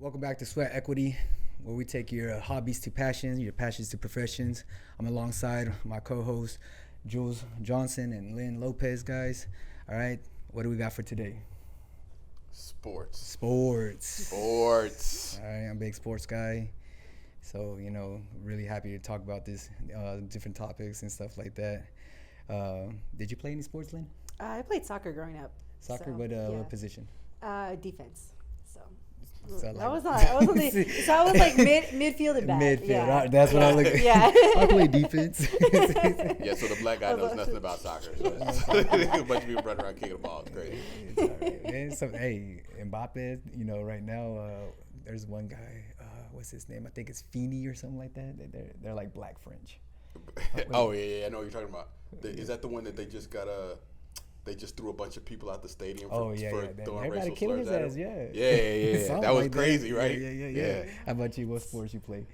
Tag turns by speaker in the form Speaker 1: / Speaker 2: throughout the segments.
Speaker 1: Welcome back to Sweat Equity, where we take your hobbies to passions, your passions to professions. I'm alongside my co-hosts, Jules Johnson and Lynn Lopez, guys. All right, what do we got for today?
Speaker 2: Sports.
Speaker 1: All right, I'm a big sports guy. So, really happy to talk about this, different topics and stuff like that. Did you play any sports, Lynn?
Speaker 3: I played soccer growing up.
Speaker 1: Soccer,
Speaker 3: so,
Speaker 1: what position?
Speaker 3: Defense. So
Speaker 1: So,
Speaker 3: I was like midfield and back.
Speaker 1: Midfield.
Speaker 3: Yeah.
Speaker 1: That's what I was looking.
Speaker 3: Yeah.
Speaker 1: I play defense.
Speaker 2: Yeah, so the black guy knows nothing about soccer. So a bunch of people running around kicking the ball. It's crazy.
Speaker 1: It's all right, man. So, hey, Mbappe, right now, there's one guy, what's his name? I think it's Feeney or something like that. They're like black French.
Speaker 2: Oh, yeah, I know what you're talking about. Is that the one that they just got they just threw a bunch of people out the stadium for throwing racial slurs at him? Yeah. That was like crazy, right?
Speaker 1: Yeah. How about you? What sports you play?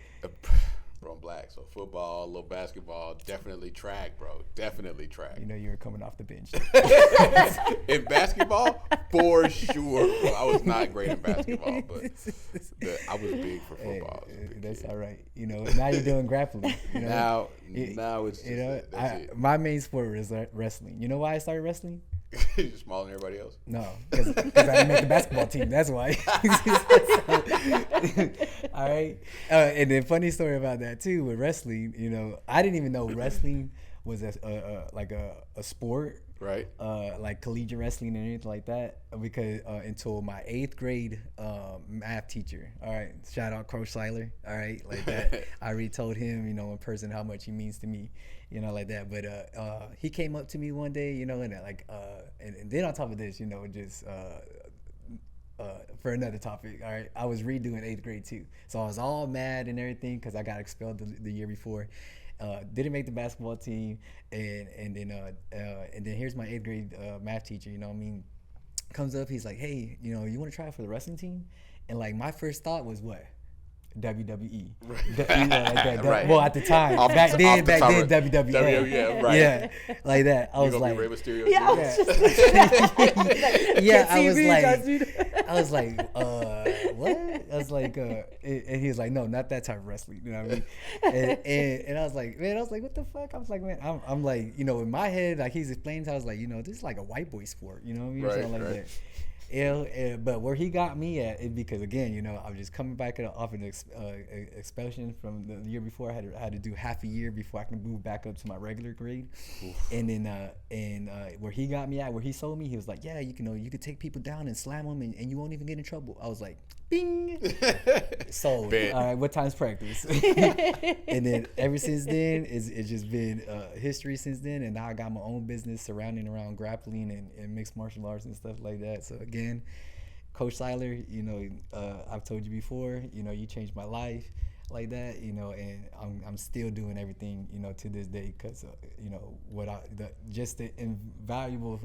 Speaker 2: Bro, I'm black, so football, a little basketball, definitely track, bro. Definitely track.
Speaker 1: You were coming off the bench.
Speaker 2: In basketball, for sure. Bro, I was not great in basketball, but I was big for football.
Speaker 1: That's all right. Now you're doing grappling.
Speaker 2: Now it's just
Speaker 1: my main sport was wrestling. You know why I started wrestling?
Speaker 2: You're smaller than everybody else?
Speaker 1: No, because I didn't make the basketball team. That's why. All right. And the funny story about that, too, with wrestling, I didn't even know wrestling was a sport.
Speaker 2: Right.
Speaker 1: Like collegiate wrestling and anything like that, because until my 8th grade math teacher. All right. Shout out Coach Seiler. All right. Like that. I already told him, in person how much he means to me, like that. But he came up to me one day, and and then on top of this, just for another topic, all right, I was redoing 8th grade too. So I was all mad and everything because I got expelled the year before. Didn't make the basketball team, and then here's my 8th grade math teacher. Comes up, he's like, "Hey, you want to try for the wrestling team?" And like my first thought was what? WWE. Right.
Speaker 2: Right.
Speaker 1: Well, at the time, back then, WWF.
Speaker 2: Yeah, right.
Speaker 1: Yeah, like that. I was like,
Speaker 2: Rey Mysterio?
Speaker 3: Yeah,
Speaker 1: I was like, what? I was like, and he was like, no, not that type of wrestling. You know what I mean? And I was like, what the fuck? I was like, man, I'm like, in my head, like he's explaining, I was like, this is like a white boy sport, something like that. But where he got me at is because, again, I was just coming back off an expulsion from the year before. I had to do half a year before I can move back up to my regular grade. Oof. And then where he got me at, where he sold me, he was like, yeah, you could take people down and slam them and you won't even get in trouble. I was like, bing. Sold. All right, what time's practice? And then ever since then, it's just been history since then. And now I got my own business surrounding around grappling and mixed martial arts and stuff like that. So again, Coach Seiler, I've told you before, you changed my life like that, and I'm still doing everything, to this day because, just the invaluable,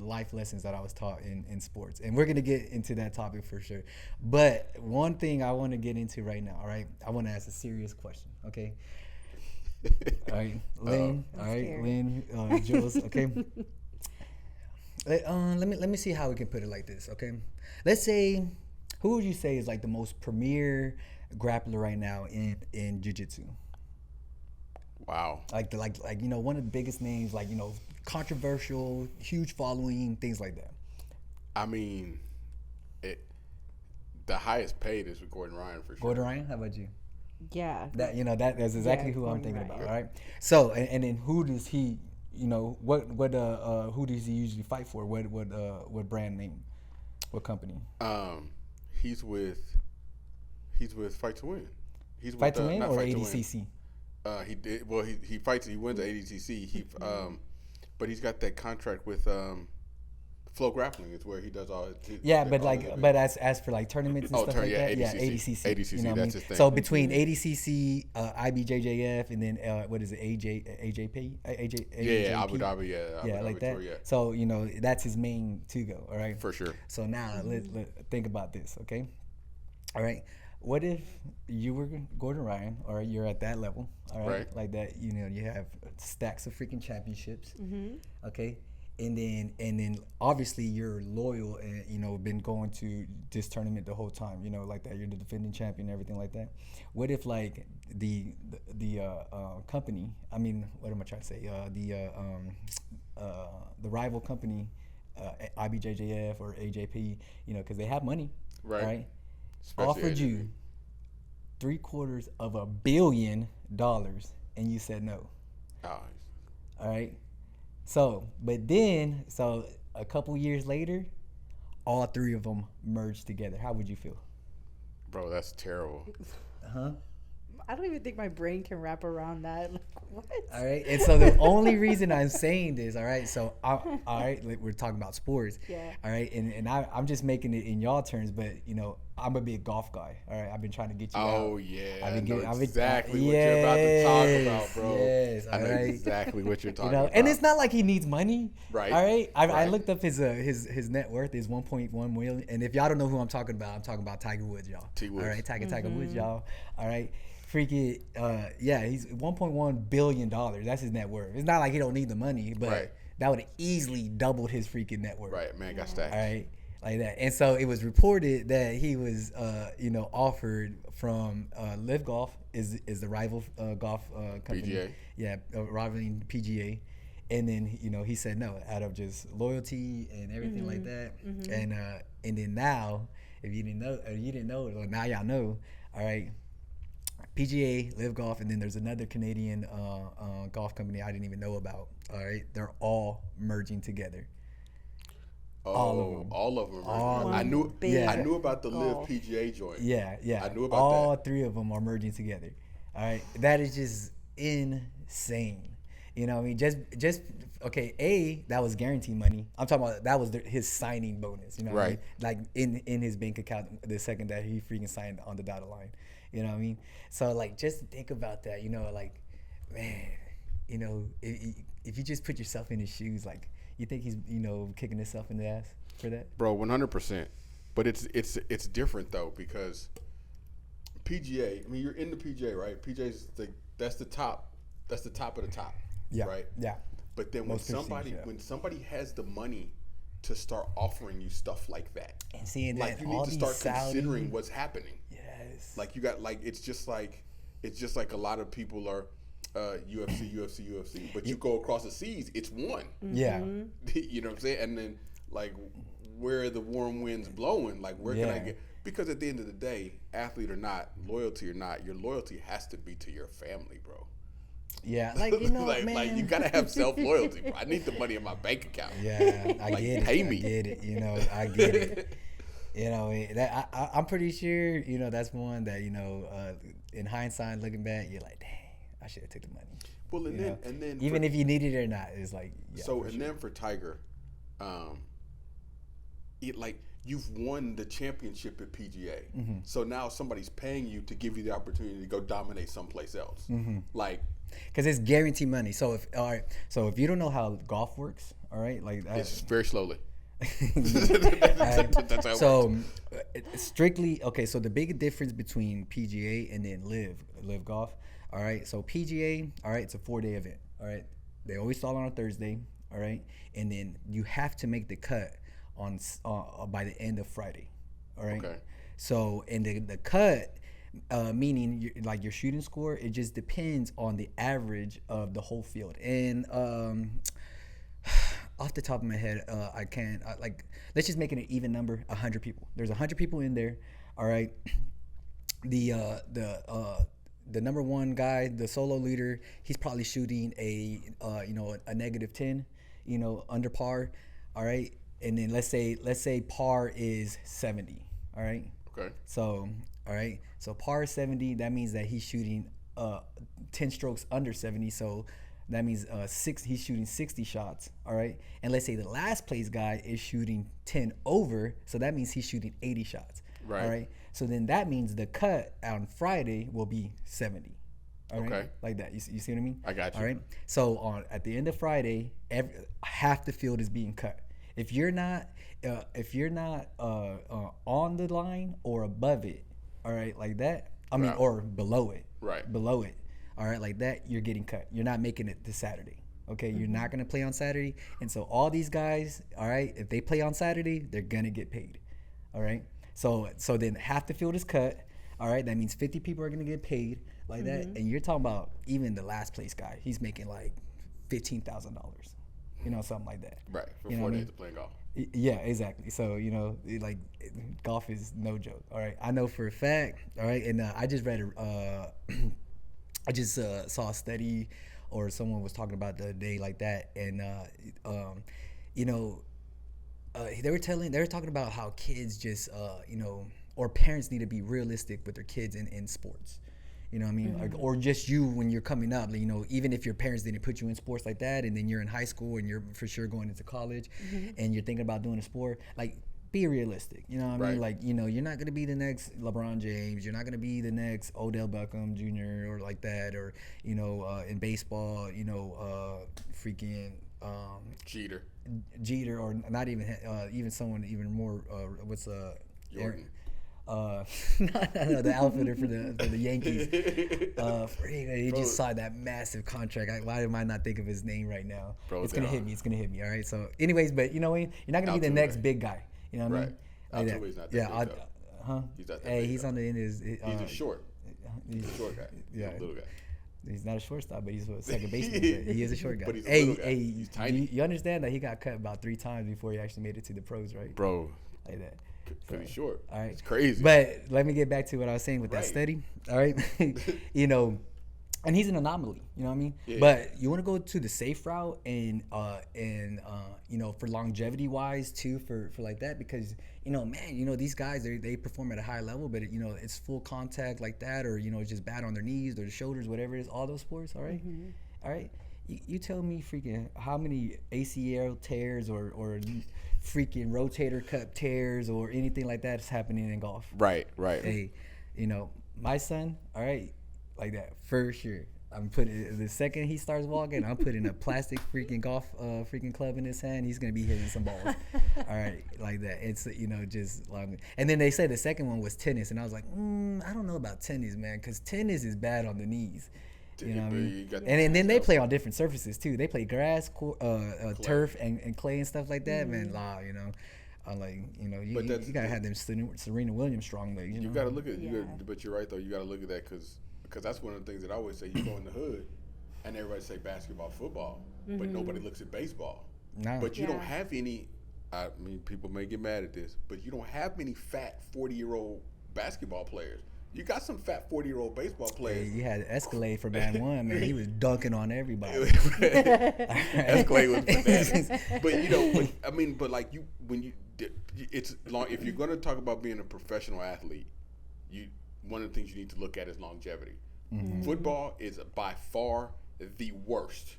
Speaker 1: life lessons that I was taught in sports. And we're going to get into that topic for sure. But one thing I want to get into right now, all right? I want to ask a serious question, okay? All right, Lynn, Lynn, Jules, okay? Let me see how we can put it like this, okay? Let's say, who would you say is like the most premier grappler right now in jiu-jitsu?
Speaker 2: Wow.
Speaker 1: Like one of the biggest names, like, controversial, huge following, things like that.
Speaker 2: I mean, the highest paid is with Gordon Ryan for sure.
Speaker 1: Gordon Ryan, how about you?
Speaker 3: Yeah.
Speaker 1: That's exactly who I'm thinking about, all right? So, and then who does he, who does he usually fight for? What brand name? What company?
Speaker 2: He's with Fight to Win. He's
Speaker 1: Fight
Speaker 2: with,
Speaker 1: to Win or
Speaker 2: Fight
Speaker 1: ADCC?
Speaker 2: He did. Well, he fights. He wins the ADCC. But he's got that contract with Flow Grappling. It's where he does all.
Speaker 1: But as for like tournaments and stuff like that,
Speaker 2: ADCC.
Speaker 1: ADCC.
Speaker 2: That's his thing.
Speaker 1: So between ADCC, IBJJF, and then what is it, AJP?
Speaker 2: Abu Dhabi.
Speaker 1: Yeah,
Speaker 2: Abu
Speaker 1: like
Speaker 2: Dhabi
Speaker 1: that.
Speaker 2: Tour, yeah.
Speaker 1: So that's his main to go. All right.
Speaker 2: For sure.
Speaker 1: So now let's think about this. Okay. All right. What if you were Gordon Ryan, or you're at that level, all right? Like that, you have stacks of freaking championships, okay? and then obviously you're loyal and been going to this tournament the whole time, like that. You're the defending champion and everything like that. What if like the company, I mean, what am I trying to say? The rival company, IBJJF or AJP, because they have money, right? Offered you $750 million, and you said no.
Speaker 2: Oh.
Speaker 1: All right. So a couple years later, all three of them merged together. How would you feel?
Speaker 2: Bro, that's terrible.
Speaker 3: I don't even think my brain can wrap around that. Like, what?
Speaker 1: All right. And so the only reason I'm saying this, all right, so all right, like we're talking about sports.
Speaker 3: Yeah.
Speaker 1: All right. And I'm just making it in y'all terms, but I'm a big golf guy. All right. I've been trying to get you out.
Speaker 2: Oh yeah. I know exactly what you're about to talk about, bro.
Speaker 1: Yes.
Speaker 2: I know exactly what you're talking about.
Speaker 1: And it's not like he needs money.
Speaker 2: Right.
Speaker 1: All right. I looked up his net worth is 1.1 million. And if y'all don't know who I'm talking about Tiger Woods, y'all.
Speaker 2: T-Woods.
Speaker 1: All right. Tiger Woods, y'all. All right. Freaking, he's $1.1 billion. That's his net worth. It's not like he don't need the money, but that would have easily doubled his freaking net worth.
Speaker 2: Right, man, got stacks.
Speaker 1: All right, like that. And so it was reported that he was, offered from LIV Golf is the rival golf company.
Speaker 2: PGA.
Speaker 1: Yeah, rivaling PGA. And then he said no out of just loyalty and everything like that. And then now, if you didn't know, well, now y'all know. All right. PGA, LIV Golf, and then there's another Canadian golf company I didn't even know about. All right, they're all merging together.
Speaker 2: Oh, all of them. I knew about the LIV PGA joint.
Speaker 1: Yeah.
Speaker 2: I knew about
Speaker 1: all
Speaker 2: that.
Speaker 1: 3 of them are merging together. All right, that is just insane. You know what I mean? Just okay. That was guaranteed money. I'm talking about that was his signing bonus. You know what I mean? Like in his bank account the second that he freaking signed on the dotted line. You know what I mean? So like, just think about that. Like, man, if you just put yourself in his shoes, like, you think he's kicking himself in the ass for that?
Speaker 2: Bro, 100%. But it's different though, because PGA. I mean, you're in the PGA, right? PGA's that's the top of the top.
Speaker 1: Yeah.
Speaker 2: Right.
Speaker 1: Yeah.
Speaker 2: But then when somebody has the money to start offering you stuff like that,
Speaker 1: and seeing
Speaker 2: like, you need to start considering what's happening.
Speaker 1: Yes.
Speaker 2: Like, you got, like, it's just like a lot of people are UFC, but you go across the seas, it's one.
Speaker 1: Yeah.
Speaker 2: You know what I'm saying? And then, like, where are the warm winds blowing? Like, where can I get? Because at the end of the day, athlete or not, loyalty or not, your loyalty has to be to your family, bro.
Speaker 1: Yeah, like,
Speaker 2: like,
Speaker 1: man.
Speaker 2: Like, you gotta have self-loyalty, bro. I need the money in my bank account.
Speaker 1: Yeah, I get it.
Speaker 2: Pay me.
Speaker 1: I get it. I get it. That I'm pretty sure. That's one that in hindsight, looking back, you're like, dang, I should have took the money.
Speaker 2: Well, and then
Speaker 1: even if you need it or not, it's like, yeah.
Speaker 2: So then for Tiger, you've won the championship at PGA. Mm-hmm. So now somebody's paying you to give you the opportunity to go dominate someplace else. Mm-hmm. Like,
Speaker 1: because it's guaranteed money. So if you don't know how golf works, all right, like
Speaker 2: it's very slowly.
Speaker 1: That's how it works. Strictly okay. So the big difference between PGA and then LIV Golf. All right. So PGA, all right, it's a 4-day event. All right. They always start on a Thursday. All right, and then you have to make the cut on by the end of Friday. All right. Okay. So and the cut. Meaning your shooting score, it just depends on the average of the whole field. And off the top of my head, I can't let's just make it an even number. 100 people. There's 100 people in there. All right. The number one guy, the solo leader, he's probably shooting a -10, under par. All right. And then let's say par is 70. All right.
Speaker 2: Okay.
Speaker 1: So. All right, so par 70, that means that he's shooting 10 strokes under 70, so that means he's shooting 60 shots, all right? And let's say the last place guy is shooting 10 over, so that means he's shooting 80 shots,
Speaker 2: right?
Speaker 1: All right, so then that means the cut on Friday will be 70, all right? Okay. Like that, you see what I mean?
Speaker 2: I got you.
Speaker 1: All right, so at the end of Friday, half the field is being cut. If you're not on the line or above it, all right, like that. I mean, or below it.
Speaker 2: Right.
Speaker 1: Below it. All right, like that, you're getting cut. You're not making it this Saturday. Okay, you're not gonna play on Saturday, and so all these guys, all right, if they play on Saturday, they're gonna get paid. All right, so then half the field is cut. All right, that means 50 people are gonna get paid like that, and you're talking about even the last place guy, he's making like $15,000, something like that.
Speaker 2: Right, for 4 days of playing golf.
Speaker 1: Yeah, exactly. So like golf is no joke. All right, I know for a fact. All right, and I just read I just saw a study, or someone was talking about the other day like that, and they were talking about how kids just or parents need to be realistic with their kids in sports. You know what I mean? Like, or just you when you're coming up, even if your parents didn't put you in sports like that, and then you're in high school and you're for sure going into college, and you're thinking about doing a sport, like, be realistic. You know what I mean? Like, you're not going to be the next LeBron James. You're not going to be the next Odell Beckham Jr. or like that, or, in baseball, freaking Jeter, or not even someone even more, Jordan. No, the outfitter for the Yankees. He just signed that massive contract. Why am I not thinking of his name right now? Bro, it's gonna hit me. All right. So, anyways, but you're not gonna be the next big guy. You know what I mean? Like that. He's not that big, He's not that big. He's on the end of his.
Speaker 2: He's a short. He's a short guy. Yeah, he's a little guy.
Speaker 1: He's not a shortstop, but he's a second baseman. He is a short guy.
Speaker 2: But he's a little guy.
Speaker 1: He's tiny. You understand that he got cut about 3 times before he actually made it to the pros, right?
Speaker 2: Bro,
Speaker 1: like that.
Speaker 2: Pretty short.
Speaker 1: All right.
Speaker 2: It's crazy.
Speaker 1: But let me get back to what I was saying with that study. All right. And he's an anomaly, you know what I mean? Yeah. But you want to go to the safe route and for longevity wise too, for like that, because these guys they perform at a high level, but it's full contact like that, or it's just bad on their knees or the shoulders, whatever it is, all those sports. All right. All right. You tell me freaking how many ACL tears or freaking rotator cuff tears or anything like that is happening in golf.
Speaker 2: Right.
Speaker 1: Hey, my son, all right, like that for sure. I'm putting the second he starts walking, I'm putting a plastic freaking golf freaking club in his hand. He's gonna be hitting some balls. All right, like that. It's just long. And then they said the second one was tennis, and I was like, I don't know about tennis, man, because tennis is bad on the knees. You know what I mean? And then they play on different surfaces too. They play grass, turf, and clay and stuff like that. Man, I'm like, you gotta have them Serena Williams strong legs.
Speaker 2: You gotta look at, but you're right though. You gotta look at that because that's one of the things that I always say. You go in the hood, and everybody say basketball, football, but nobody looks at baseball. No. But you don't have any. I mean, people may get mad at this, but you don't have many fat 40-year-old basketball players. You got some fat 40-year-old baseball players.
Speaker 1: Yeah, you had Escalade for man one, man. He was dunking on everybody.
Speaker 2: Escalade was bananas. But like it's long. If you're going to talk about being a professional athlete, one of the things you need to look at is longevity. Football is by far the worst.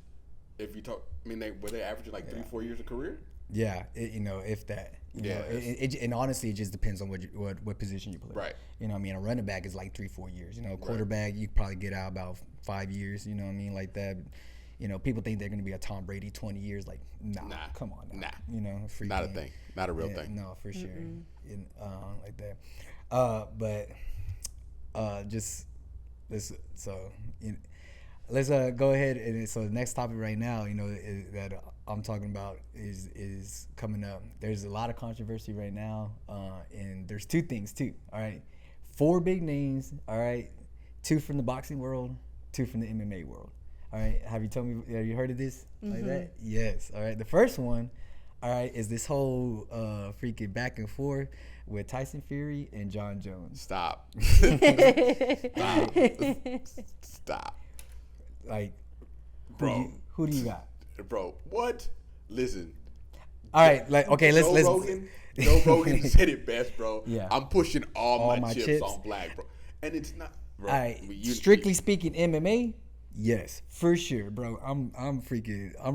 Speaker 2: If you talk, were they averaging like 3-4 years of career?
Speaker 1: Yeah, if that. And honestly, it just depends on what position you play.
Speaker 2: Right.
Speaker 1: You know what I mean? A running back is like 3-4 years. Quarterback, you probably get out about 5 years. You know what I mean? Like that. People think they're going to be a Tom Brady 20 years. Like, nah, come on. Nah.
Speaker 2: Not a thing. Not a real thing.
Speaker 1: No, for sure. Like that. Let's go ahead and so the next topic right now, that I'm talking about is coming up. There's a lot of controversy right now, and there's 2 things too. All right, 4 big names. All right, 2 from the boxing world, 2 from the MMA world. All right, have you heard of this like that? Yes. All right, the first one, all right, is this whole freaking back and forth with Tyson Fury and John Jones.
Speaker 2: Stop. Stop.
Speaker 1: Like,
Speaker 2: bro,
Speaker 1: who do you got?
Speaker 2: Bro, what? Listen.
Speaker 1: All right, like, okay, let's.
Speaker 2: Joe Rogan said it best, bro.
Speaker 1: Yeah.
Speaker 2: I'm pushing all my chips on black, bro. And it's not, bro.
Speaker 1: All right, strictly speaking, MMA, yes, for sure, bro. I'm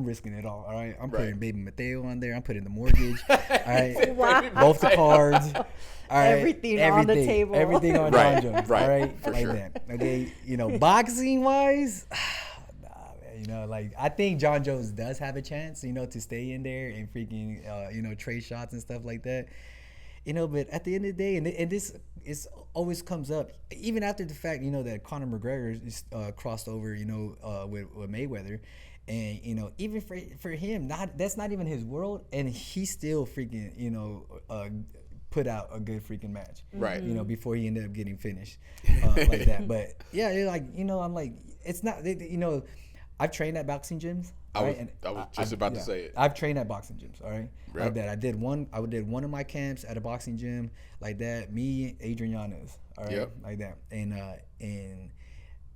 Speaker 1: risking it all right? I'm putting Baby Mateo on there. I'm putting the mortgage. All right.
Speaker 3: Wow.
Speaker 1: Both the cards. All right.
Speaker 3: Everything on the table.
Speaker 1: Everything on John Jones.
Speaker 2: Right.
Speaker 1: All right.
Speaker 2: For
Speaker 1: like
Speaker 2: sure.
Speaker 1: that. Okay. Boxing wise, like I think John Jones does have a chance, to stay in there and freaking, trade shots and stuff like that. But at the end of the day, and this always comes up, even after the fact, that Conor McGregor is crossed over, with Mayweather, And even for him, that's not even his world, and he still freaking put out a good freaking match,
Speaker 2: right?
Speaker 1: Before he ended up getting finished like that. But yeah, I'm like, it's not, I've trained at boxing gyms.
Speaker 2: I was just about to say it.
Speaker 1: I've trained at boxing gyms, all right?
Speaker 2: Yep.
Speaker 1: Like that. I did one of my camps at a boxing gym like that. Me, Adrian Yanez, all right?
Speaker 2: Yep.
Speaker 1: Like that. And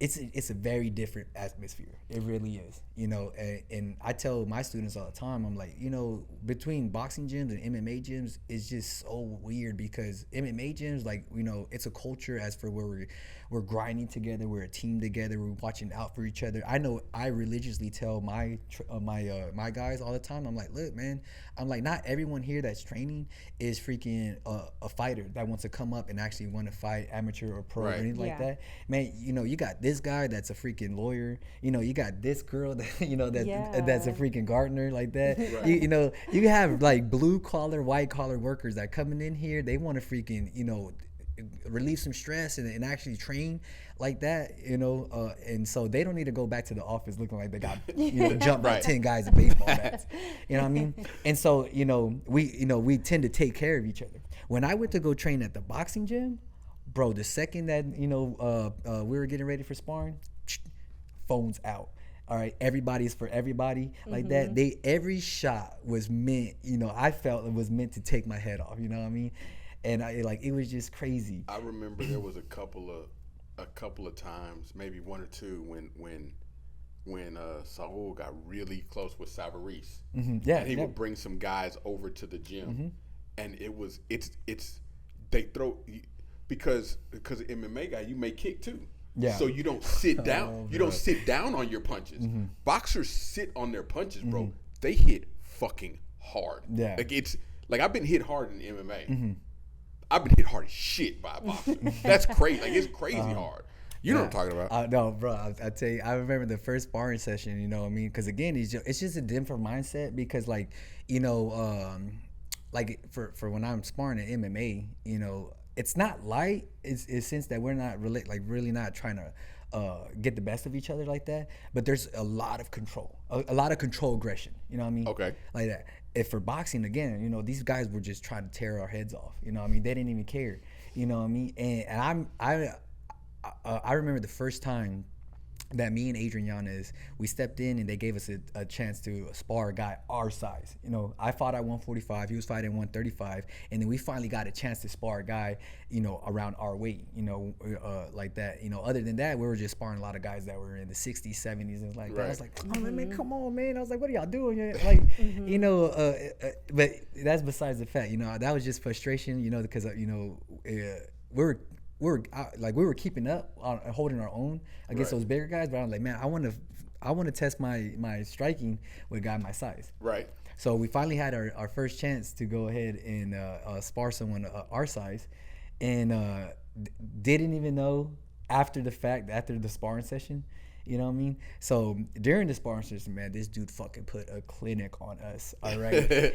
Speaker 1: it's a very different atmosphere. It really is, and I tell my students all the time, I'm like, between boxing gyms and MMA gyms, it's just so weird because MMA gyms, like, it's a culture as for where we're grinding together, we're a team together, we're watching out for each other. I know I religiously tell my guys all the time, I'm like, look, man, I'm like, not everyone here that's training is freaking a fighter that wants to come up and actually want to fight amateur or pro or anything like that. Man, you got this guy that's a freaking lawyer, you got this girl that that's a freaking gardener like that. Right. You have like blue collar, white collar workers that coming in here, they want to freaking relieve some stress and actually train like that, and so they don't need to go back to the office looking like they got jumped by 10 guys in baseball bats. You know what I mean? And so we tend to take care of each other. When I went to go train at the boxing gym, bro, the second that we were getting ready for sparring, phones out. All right, everybody's for everybody like that. Every shot was meant, I felt it was meant to take my head off. You know what I mean? And it was just crazy.
Speaker 2: I remember there was a couple of times, maybe one or two, when Saul got really close with Savarese.
Speaker 1: Yeah,
Speaker 2: and he would bring some guys over to the gym, and they throw, because MMA guy, you may kick too. Yeah. So you don't sit down. You don't sit down on your punches. Boxers sit on their punches, bro. They hit fucking hard. Yeah. I've been hit hard in MMA. I've been hit hard as shit by a boxer. That's crazy. It's crazy hard. You know what I'm talking about?
Speaker 1: No, bro. I tell you, I remember the first sparring session. You know what I mean? Because again, it's just a different mindset. Because for when I'm sparring in MMA, it's not light. It's since that we're not really not trying to get the best of each other like that. But there's a lot of control, a lot of control aggression. You know what I mean? Okay. Like that. If for boxing again, these guys were just trying to tear our heads off. You know what I mean? They didn't even care. You know what I mean? And I remember the first time that me and Adrian Yanez, we stepped in and they gave us a chance to spar a guy our size. I fought at 145, he was fighting at 135, and then we finally got a chance to spar a guy, around our weight, like that. Other than that, we were just sparring a lot of guys that were in the 60s, 70s, and like that. I was like, come on, man, come on, man. I was like, what are y'all doing? But that's besides the fact, that was just frustration, because we were keeping up, holding our own against those bigger guys. But I was like, man, I want to test my striking with a guy my size. Right. So we finally had our first chance to go ahead and spar someone our size, and didn't even know after the fact, after the sparring session. You know what I mean? So during the sparring session, man, this dude fucking put a clinic on us. All right,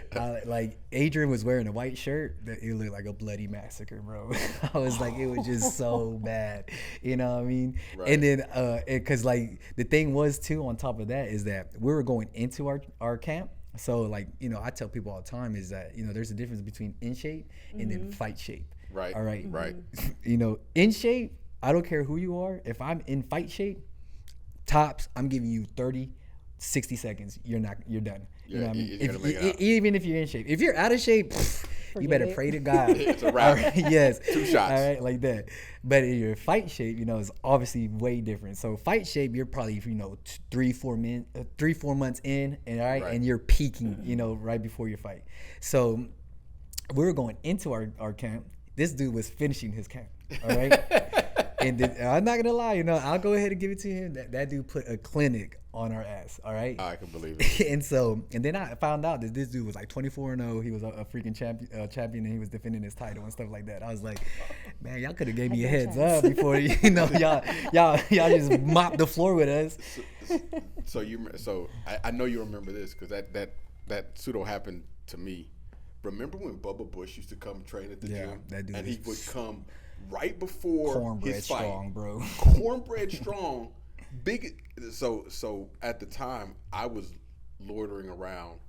Speaker 1: Adrian was wearing a white shirt that it looked like a bloody massacre, bro. I was like, it was just so bad. You know what I mean? Right. And then, because the thing was too, on top of that, is that we were going into our camp. So I tell people all the time is that there's a difference between in shape and then fight shape. Right. All right. Right. In shape, I don't care who you are. If I'm in fight shape, tops, I'm giving you 30, 60 seconds. You're done. You know what I mean? Even if you're in shape. If you're out of shape, you better pray to God. It's a wrap. Right, yes. 2 shots. All right, like that. But in your fight shape, is obviously way different. So fight shape, you're probably 3-4 months in, and and you're peaking, right before your fight. So we were going into our camp. This dude was finishing his camp. All right. And I'm not gonna lie, I'll go ahead and give it to him. That dude put a clinic on our ass. All right,
Speaker 2: I can believe it.
Speaker 1: and then I found out that this dude was 24-0. He was a freaking champion, and he was defending his title and stuff like that. I was like, man, y'all could have gave me a heads up before y'all just mopped the floor with us.
Speaker 2: So I know you remember this because that pseudo happened to me. Remember when Bubba Bush used to come train at the gym? That dude, and he would come right before
Speaker 1: cornbread
Speaker 2: his fight.
Speaker 1: Strong, bro.
Speaker 2: Cornbread strong, So at the time, I was loitering around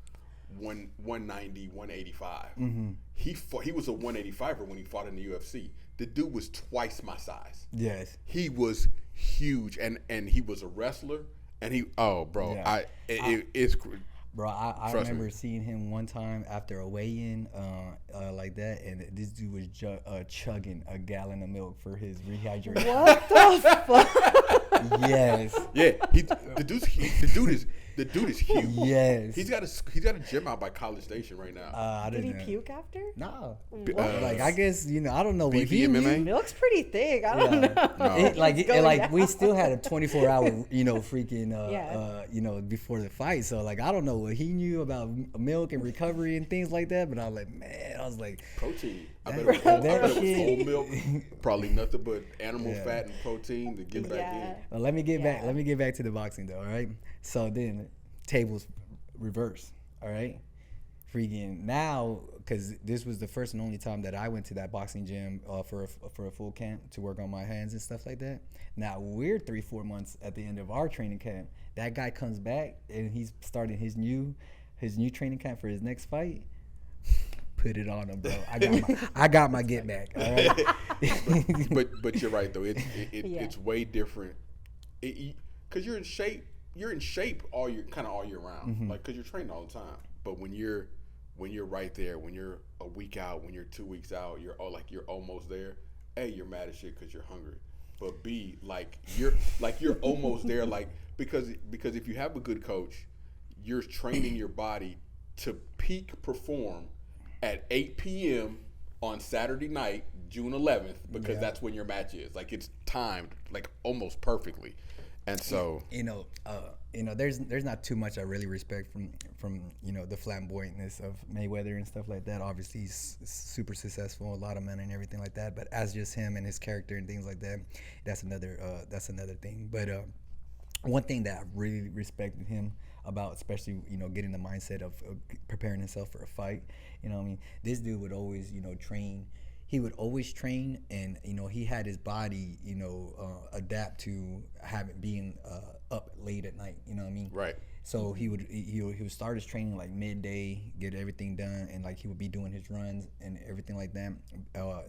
Speaker 2: 190, 185.
Speaker 1: Mm-hmm.
Speaker 2: He was a 185er when he fought in the UFC. The dude was twice my size.
Speaker 1: Yes.
Speaker 2: He was huge, and he was a wrestler. And
Speaker 1: Yeah.
Speaker 2: it's
Speaker 1: Bro, I
Speaker 2: Trust
Speaker 1: remember
Speaker 2: me.
Speaker 1: seeing him one time after a weigh-in, like that, and this dude was chugging a gallon of milk for his rehydration.
Speaker 3: What the fuck?
Speaker 1: Yes.
Speaker 2: yeah. The dude is huge.
Speaker 1: Yes.
Speaker 2: He's got a gym out by College Station right now.
Speaker 1: I
Speaker 3: Did he
Speaker 1: didn't know.
Speaker 3: puke after?
Speaker 1: No.
Speaker 3: What?
Speaker 1: Like, I guess, I don't know what he
Speaker 2: BVMMA?
Speaker 1: knew.
Speaker 3: Milk's pretty thick. I don't
Speaker 1: Yeah.
Speaker 3: know.
Speaker 2: No.
Speaker 1: We still had a 24-hour, freaking,
Speaker 3: Yeah.
Speaker 1: before the fight. So, like, I don't know what he knew about milk and recovery and things like that. But I was like,
Speaker 2: Protein. I
Speaker 1: That-
Speaker 2: bet it was
Speaker 1: that
Speaker 2: whole
Speaker 1: shit.
Speaker 2: milk. Probably nothing but animal
Speaker 1: Yeah.
Speaker 2: fat and protein to get back in.
Speaker 1: well, let me get back.
Speaker 3: Yeah.
Speaker 1: Let me get back to the boxing though. All right. So then, tables reverse. All right. Freaking now, because this was the first and only time that I went to that boxing gym for a full camp to work on my hands and stuff like that. Now we're 3-4 months at the end of our training camp. That guy comes back and he's starting his new training camp for his next fight. Put it on him, bro. I got my get back. All right.
Speaker 2: But you're right though.
Speaker 3: Yeah.
Speaker 2: It's way different. Because you're in shape. You're in shape all year round.
Speaker 1: Mm-hmm.
Speaker 2: Like because you're training all the time. But when you're right there, when you're a week out, when you're 2 weeks out, you're almost there. A, you're mad as shit because you're hungry. But B, you're almost there. Like because if you have a good coach, you're training your body to peak perform at 8 p.m. on Saturday night, June 11th, because
Speaker 1: Yeah.
Speaker 2: that's when your match is. Like it's timed like almost perfectly. And so
Speaker 1: there's not too much I really respect from the flamboyantness of Mayweather and stuff like that. Obviously, he's super successful, a lot of money and everything like that. But as just him and his character and things like that, that's another thing. But one thing that I really respected him about, especially getting the mindset of preparing himself for a fight. This dude would always train. He would always train, and he had his body adapt to being up late at night.
Speaker 2: right.
Speaker 1: So he would start his training like midday, get everything done, and like he would be doing his runs and everything like that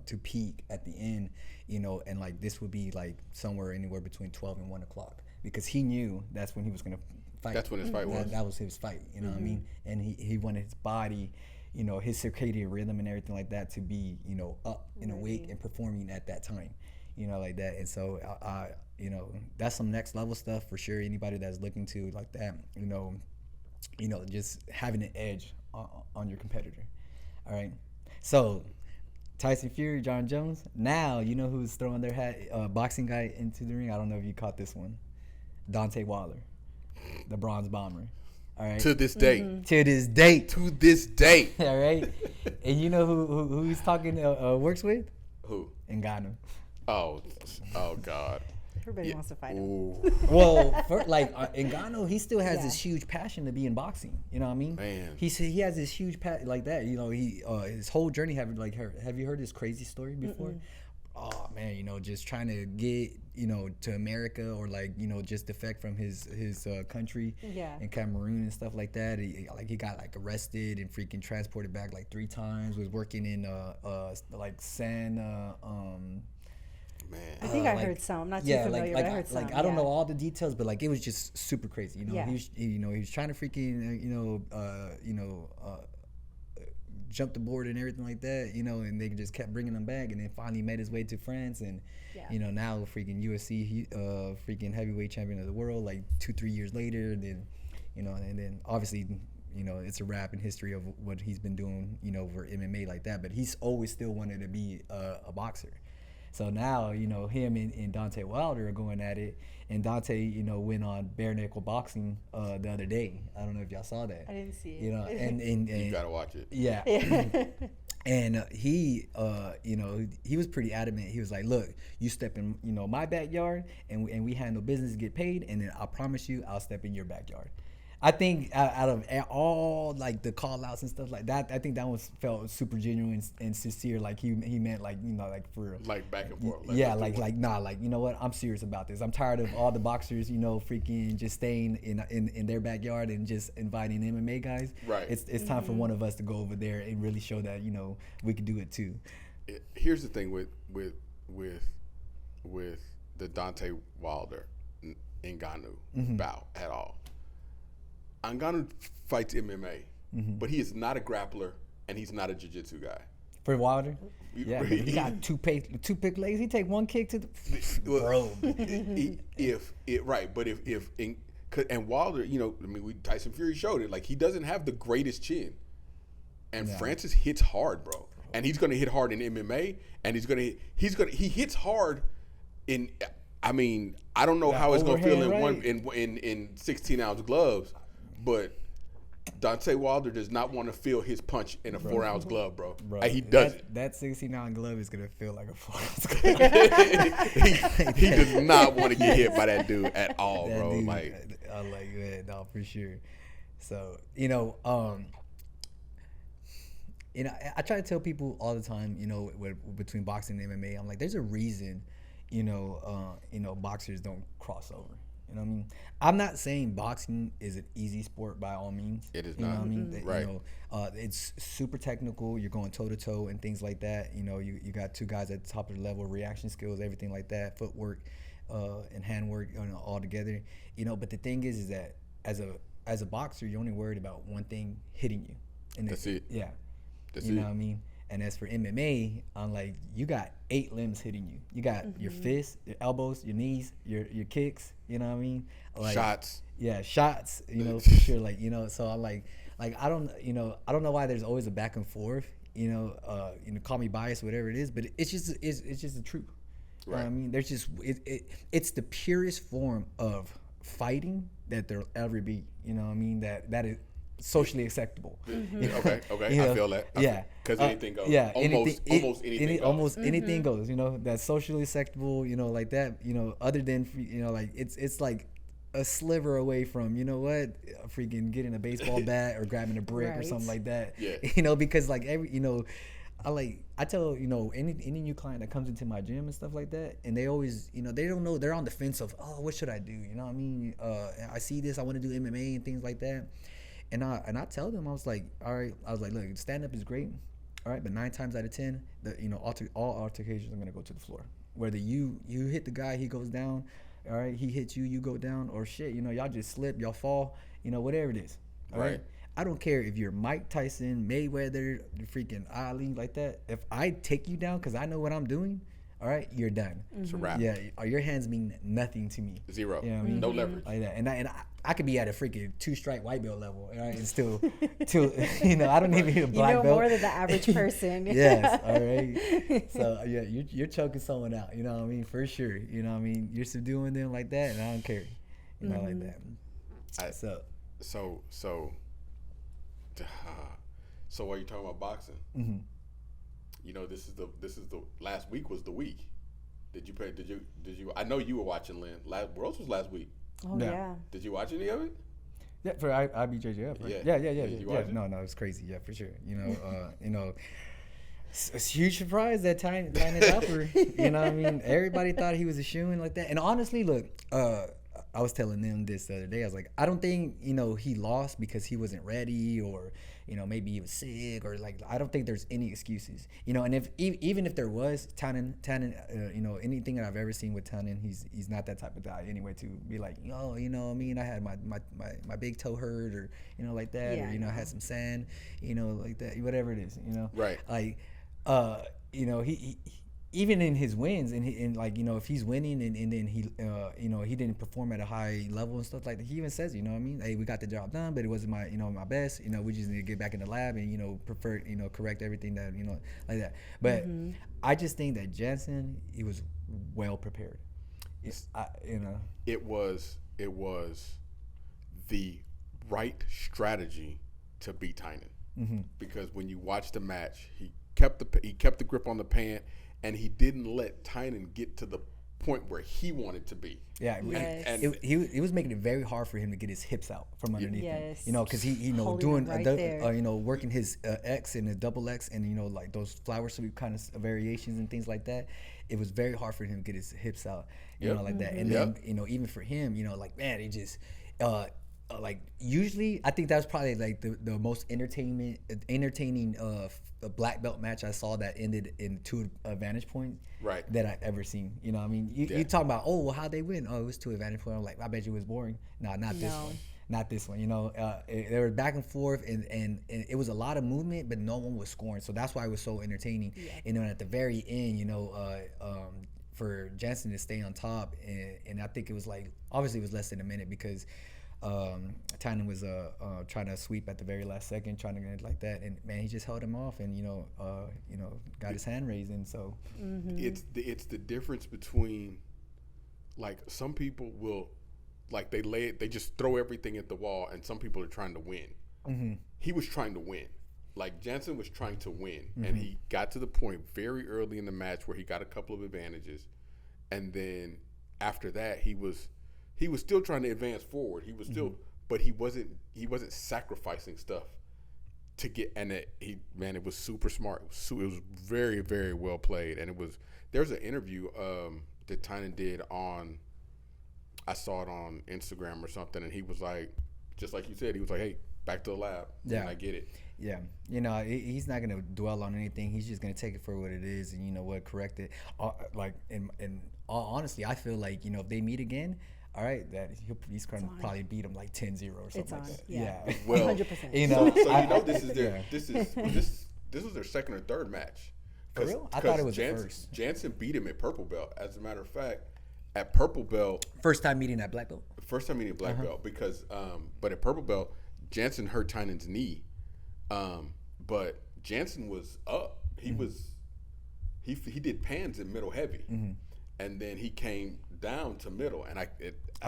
Speaker 1: to peak at the end, and like this would be like somewhere anywhere between 12 and 1 o'clock, because he knew that's when he was gonna fight.
Speaker 2: That's when his fight was.
Speaker 1: That was his fight. You know what I mean? And he wanted his body, his circadian rhythm and everything like that to be up and awake and performing at that time, like that. And so that's some next level stuff for sure. Anybody that's looking to like that, just having an edge on your competitor. All right. So Tyson Fury, John Jones. Now you know who's throwing their hat, boxing guy into the ring. I don't know if you caught this one. Deontay Wilder, the Bronze Bomber. All right.
Speaker 2: To this day.
Speaker 1: To this date.
Speaker 2: To this day.
Speaker 1: All right. And you know who he's talking works with?
Speaker 2: Who?
Speaker 1: Ngannou.
Speaker 2: Oh God.
Speaker 3: Everybody wants to fight him.
Speaker 2: Ooh.
Speaker 1: Well, Ngannou, he still has this huge passion to be in boxing. You know what I mean?
Speaker 2: Man.
Speaker 1: He has this huge passion like that. He his whole journey. Have you heard his crazy story before? Oh man, just trying to get to America, or just defect from his country in Cameroon and stuff like that. He got arrested and freaking transported back 3 times. Was working in
Speaker 2: Man.
Speaker 3: I think I heard some. I'm not too familiar, but I heard some.
Speaker 1: I don't know all the details, but it was just super crazy.
Speaker 3: Yeah.
Speaker 1: He was trying to freaking jump the board and everything like that, and they just kept bringing him back, and then finally made his way to France, and now freaking UFC freaking heavyweight champion of the world 2-3 years later, and then and then obviously it's a wrap in history of what he's been doing for MMA like that, but he's always still wanted to be a boxer. So now, him and Deontay Wilder are going at it, and Deontay, went on bare knuckle boxing the other day. I don't know if y'all saw that.
Speaker 3: I didn't see it.
Speaker 1: And
Speaker 2: You gotta watch it.
Speaker 1: yeah. And he was pretty adamant. He was like, "Look, you step in, my backyard, and we handle business, get paid, and then I promise you, I'll step in your backyard." I think out of all like the call outs and stuff like that, I think that one felt super genuine and sincere. Like he meant like, you know, like for real.
Speaker 2: Like back and forth.
Speaker 1: Yeah, like you know what? I'm serious about this. I'm tired of all the boxers, you know, freaking just staying in their backyard and just inviting MMA guys.
Speaker 2: Right.
Speaker 1: It's time for one of us to go over there and really show that, you know, we can do it too.
Speaker 2: Here's the thing with the Deontay Wilder Ngannou bout at all. Ngannou fights MMA, but he is not a grappler and he's not a jiu-jitsu guy.
Speaker 1: For Wilder? Yeah, he got two pick legs. He take one kick to the bro.
Speaker 2: And Wilder, you know, I mean, Tyson Fury showed it. Like, he doesn't have the greatest chin, and Francis hits hard, bro. And he's gonna hit hard in MMA, and he hits hard in. I mean, I don't know how it's gonna feel in 16-ounce gloves, but Deontay Wilder does not want to feel his punch in a 4-ounce glove, bro. He doesn't.
Speaker 1: That 16-ounce glove is gonna feel like a 4-ounce glove.
Speaker 2: he does not want to get hit by that dude at all, bro.
Speaker 1: Dude,
Speaker 2: like,
Speaker 1: I'm like, man, no, for sure. So, you know, I try to tell people all the time, you know, between boxing and MMA, I'm like, there's a reason, you know, boxers don't cross over. You know what I mean? I'm not saying boxing is an easy sport by all means.
Speaker 2: It is
Speaker 1: you
Speaker 2: not.
Speaker 1: Know what I mean?
Speaker 2: Right.
Speaker 1: You know, it's super technical. You're going toe to toe and things like that. You know, you got two guys at the top of the level, reaction skills, everything like that, footwork, and handwork, you know, all together. You know, but the thing is that as a boxer, you're only worried about one thing hitting you. And
Speaker 2: that's it.
Speaker 1: Yeah.
Speaker 2: That's
Speaker 1: you know what I mean? And as for MMA, I'm like, you got 8 limbs hitting you. You got your fists, your elbows, your knees, your kicks. You know what I mean? Like,
Speaker 2: shots.
Speaker 1: Yeah, shots. You know, for sure. Like, you know, so I'm like I don't know why there's always a back and forth. You know, call me biased, whatever it is, but it's just the truth.
Speaker 2: Right.
Speaker 1: You know what I mean, there's just it's the purest form of fighting that there'll ever be. You know what I mean? That is socially acceptable.
Speaker 2: Okay,
Speaker 1: you know,
Speaker 2: I feel that. Because anything goes.
Speaker 1: Yeah,
Speaker 2: almost anything goes.
Speaker 1: Almost anything goes. You know, that's socially acceptable. You know, like that. You know, other than, you know, like it's like a sliver away from, you know what, freaking getting a baseball bat or grabbing a brick or something like that.
Speaker 2: Yeah.
Speaker 1: You know, because like you know, I tell, you know, any new client that comes into my gym and stuff like that, and they always, you know, they don't know, they're on the fence of, oh, what should I do? You know what I mean? I see this, I want to do MMA and things like that. And I tell them, I was like, all right, look, stand up is great, all right, but 9 times out of 10, all altercations are gonna go to the floor. Whether you hit the guy, he goes down, all right, he hits you, you go down, or shit, you know, y'all just slip, y'all fall, you know, whatever it is, all right. I don't care if you're Mike Tyson, Mayweather, freaking Ali, like that. If I take you down because I know what I'm doing, all right, you're done.
Speaker 2: It's a wrap.
Speaker 1: Yeah, your hands mean nothing to me.
Speaker 2: Zero.
Speaker 1: You know what I mean?
Speaker 2: No leverage.
Speaker 1: Like that. And I could be at a freaking 2-stripe white belt level, all right, and still, you know, I don't even need a black belt.
Speaker 3: You know more than the average person.
Speaker 1: Yes, all right. So yeah, you're choking someone out. You know what I mean? For sure. You know what I mean? You're subduing them like that, and I don't care. You know, like that.
Speaker 2: So while you're talking about boxing, you know, this is the last week was the week. Did you? I know you were watching Lynn. Worlds was last week.
Speaker 3: Oh yeah.
Speaker 2: Did you watch any of it?
Speaker 1: Yeah, for IBJJF. Right? Yeah. No, it's crazy. Yeah, for sure. You know, it's a huge surprise that Tynan Alper. You know what I mean? Everybody thought he was a shoo-in like that. And honestly, look, I was telling them this the other day. I was like, I don't think, you know, he lost because he wasn't ready, or, you know, maybe he was sick, or like, I don't think there's any excuses, you know. And if even if there was, Tynan, you know, anything that I've ever seen with Tynan, he's not that type of guy anyway to be like, oh, you know, I mean, I had my big toe hurt, or, you know, like that, or, you know, I had some sand, you know, like that, whatever it is, you know,
Speaker 2: right?
Speaker 1: Like, you know, he even in his wins, and like, you know, if he's winning and then he, you know, he didn't perform at a high level and stuff like that, he even says, you know what I mean? Hey, we got the job done, but it wasn't my best. You know, we just need to get back in the lab and, you know, correct everything that, you know, like that. But I just think that Jansen, he was well prepared. You know,
Speaker 2: it was the right strategy to beat Tynan, because when you watch the match, he kept the grip on the pant. And he didn't let Tynan get to the point where he wanted to be.
Speaker 1: Yeah,
Speaker 3: Yes.
Speaker 2: And
Speaker 1: it was making it very hard for him to get his hips out from underneath him.
Speaker 3: Yes.
Speaker 1: You know, because he, you know,
Speaker 3: Holding
Speaker 1: doing,
Speaker 3: them right there.
Speaker 1: you know, working his X and his double X and, you know, like those flower sweep kind of variations and things like that. It was very hard for him to get his hips out, you know, like that. And then, you know, even for him, you know, like, man, it just, like usually I think that was probably like the most entertaining black belt match I saw that ended in 2 advantage points that I ever seen. You know what I mean? You talk about, oh, well, how'd they win? Oh, it was 2 advantage points. I'm like, I bet you it was boring. No, not this one. Not this one. You know, they were back and forth and it was a lot of movement, but no one was scoring. So that's why it was so entertaining. Yeah. And then at the very end, you know, for Jansen to stay on top, and I think it was like, obviously it was less than a minute because Tynan was trying to sweep at the very last second, trying to get it like that, and man, he just held him off, and you know, got his hand raised, and so
Speaker 2: it's the difference between, like, some people will, like, they just throw everything at the wall, and some people are trying to win. Mm-hmm. He was trying to win. Like, Jansen was trying to win, and he got to the point very early in the match where he got a couple of advantages, and then after that he was still trying to advance forward. He was still, but he wasn't sacrificing stuff to get. And it was super smart. It was very, very well played. And there's an interview that Tynan did on. I saw it on Instagram or something, and he was like, just like you said, he was like, "Hey, back to the lab." Yeah, and I get it.
Speaker 1: Yeah, you know, he's not gonna dwell on anything. He's just gonna take it for what it is, and you know what, correct it. Like, in all honesty, I feel like, you know, if they meet again, all right, that he's going to probably beat him like 10-0 or something like that. Yeah.
Speaker 2: Well,
Speaker 3: 100%.
Speaker 1: You know,
Speaker 2: so you know this is their this was their second or third match.
Speaker 1: For real? I thought it was the first.
Speaker 2: Jansen beat him at purple belt. As a matter of fact, at purple belt,
Speaker 1: first time meeting at black belt.
Speaker 2: First time meeting at black belt, because but at purple belt, Jansen hurt Tynan's knee, but Jansen was up. He was he did pans in middle heavy, and then he came down to middle, and I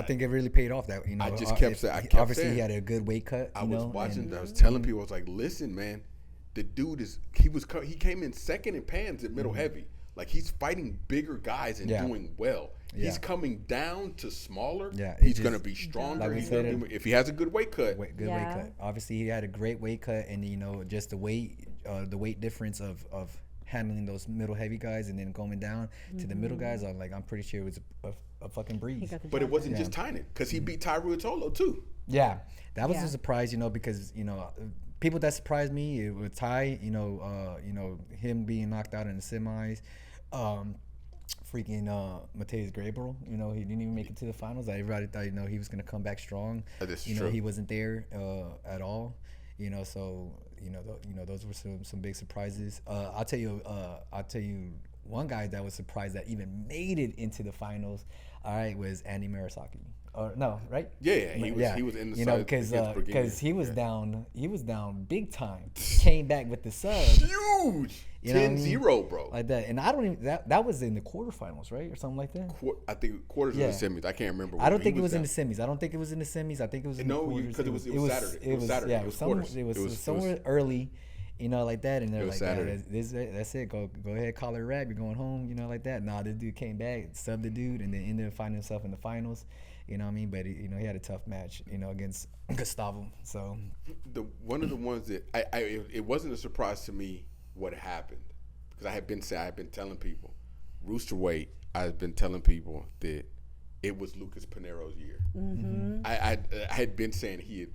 Speaker 1: think it really paid off. That, you know,
Speaker 2: I just kept saying,
Speaker 1: obviously saying, he had a good weight cut.
Speaker 2: I was watching. I was telling people, I was like, listen, man, the dude he came in second in pans at middle heavy. Like, he's fighting bigger guys and doing well. Yeah. He's coming down to smaller. Yeah, he's going to be stronger. Like if he has a good weight cut.
Speaker 1: Weight cut. Obviously, he had a great weight cut, and you know, just the weight difference of handling those middle heavy guys and then going down to the middle guys. I'm pretty sure it was a fucking breeze.
Speaker 2: But it wasn't just Tynan, because he beat Tyru Atolo too.
Speaker 1: Yeah, that was a surprise, you know, because, you know, people that surprised me, it was Ty, you know, him being knocked out in the semis. Freaking Mateus Gabriel, you know, he didn't even make it to the finals. Everybody thought, you know, he was going to come back strong.
Speaker 2: That's
Speaker 1: you
Speaker 2: true.
Speaker 1: know, he wasn't there at all. You know, so you know those were some big surprises. I'll tell you one guy that was surprised that even made it into the finals. All right, was Andy Murasaki. Or no, right?
Speaker 2: Yeah, he was in the,
Speaker 1: you know, because he was down big time. Came back with the sub.
Speaker 2: Huge. 10-0, bro.
Speaker 1: Like that. And I don't even that was in the quarterfinals, right? Or something like that.
Speaker 2: I think quarters or the semis. I can't remember.
Speaker 1: I don't think it was in the semis. I think it was in the quarters.
Speaker 2: Because it was Saturday. It was Saturday.
Speaker 1: Yeah, it was somewhere early. You know, like that, and they're like, that's it. Go ahead, call it a wrap. You're going home. You know, like that. Nah, this dude came back, subbed the dude, and then ended up finding himself in the finals. You know what I mean? But you know, he had a tough match, you know, against Gustavo. So
Speaker 2: one of the ones that it wasn't a surprise to me what happened, because I had been telling people, Rooster Weight. I've been telling people that it was Lucas Pinero's year. Mm-hmm. I had been saying he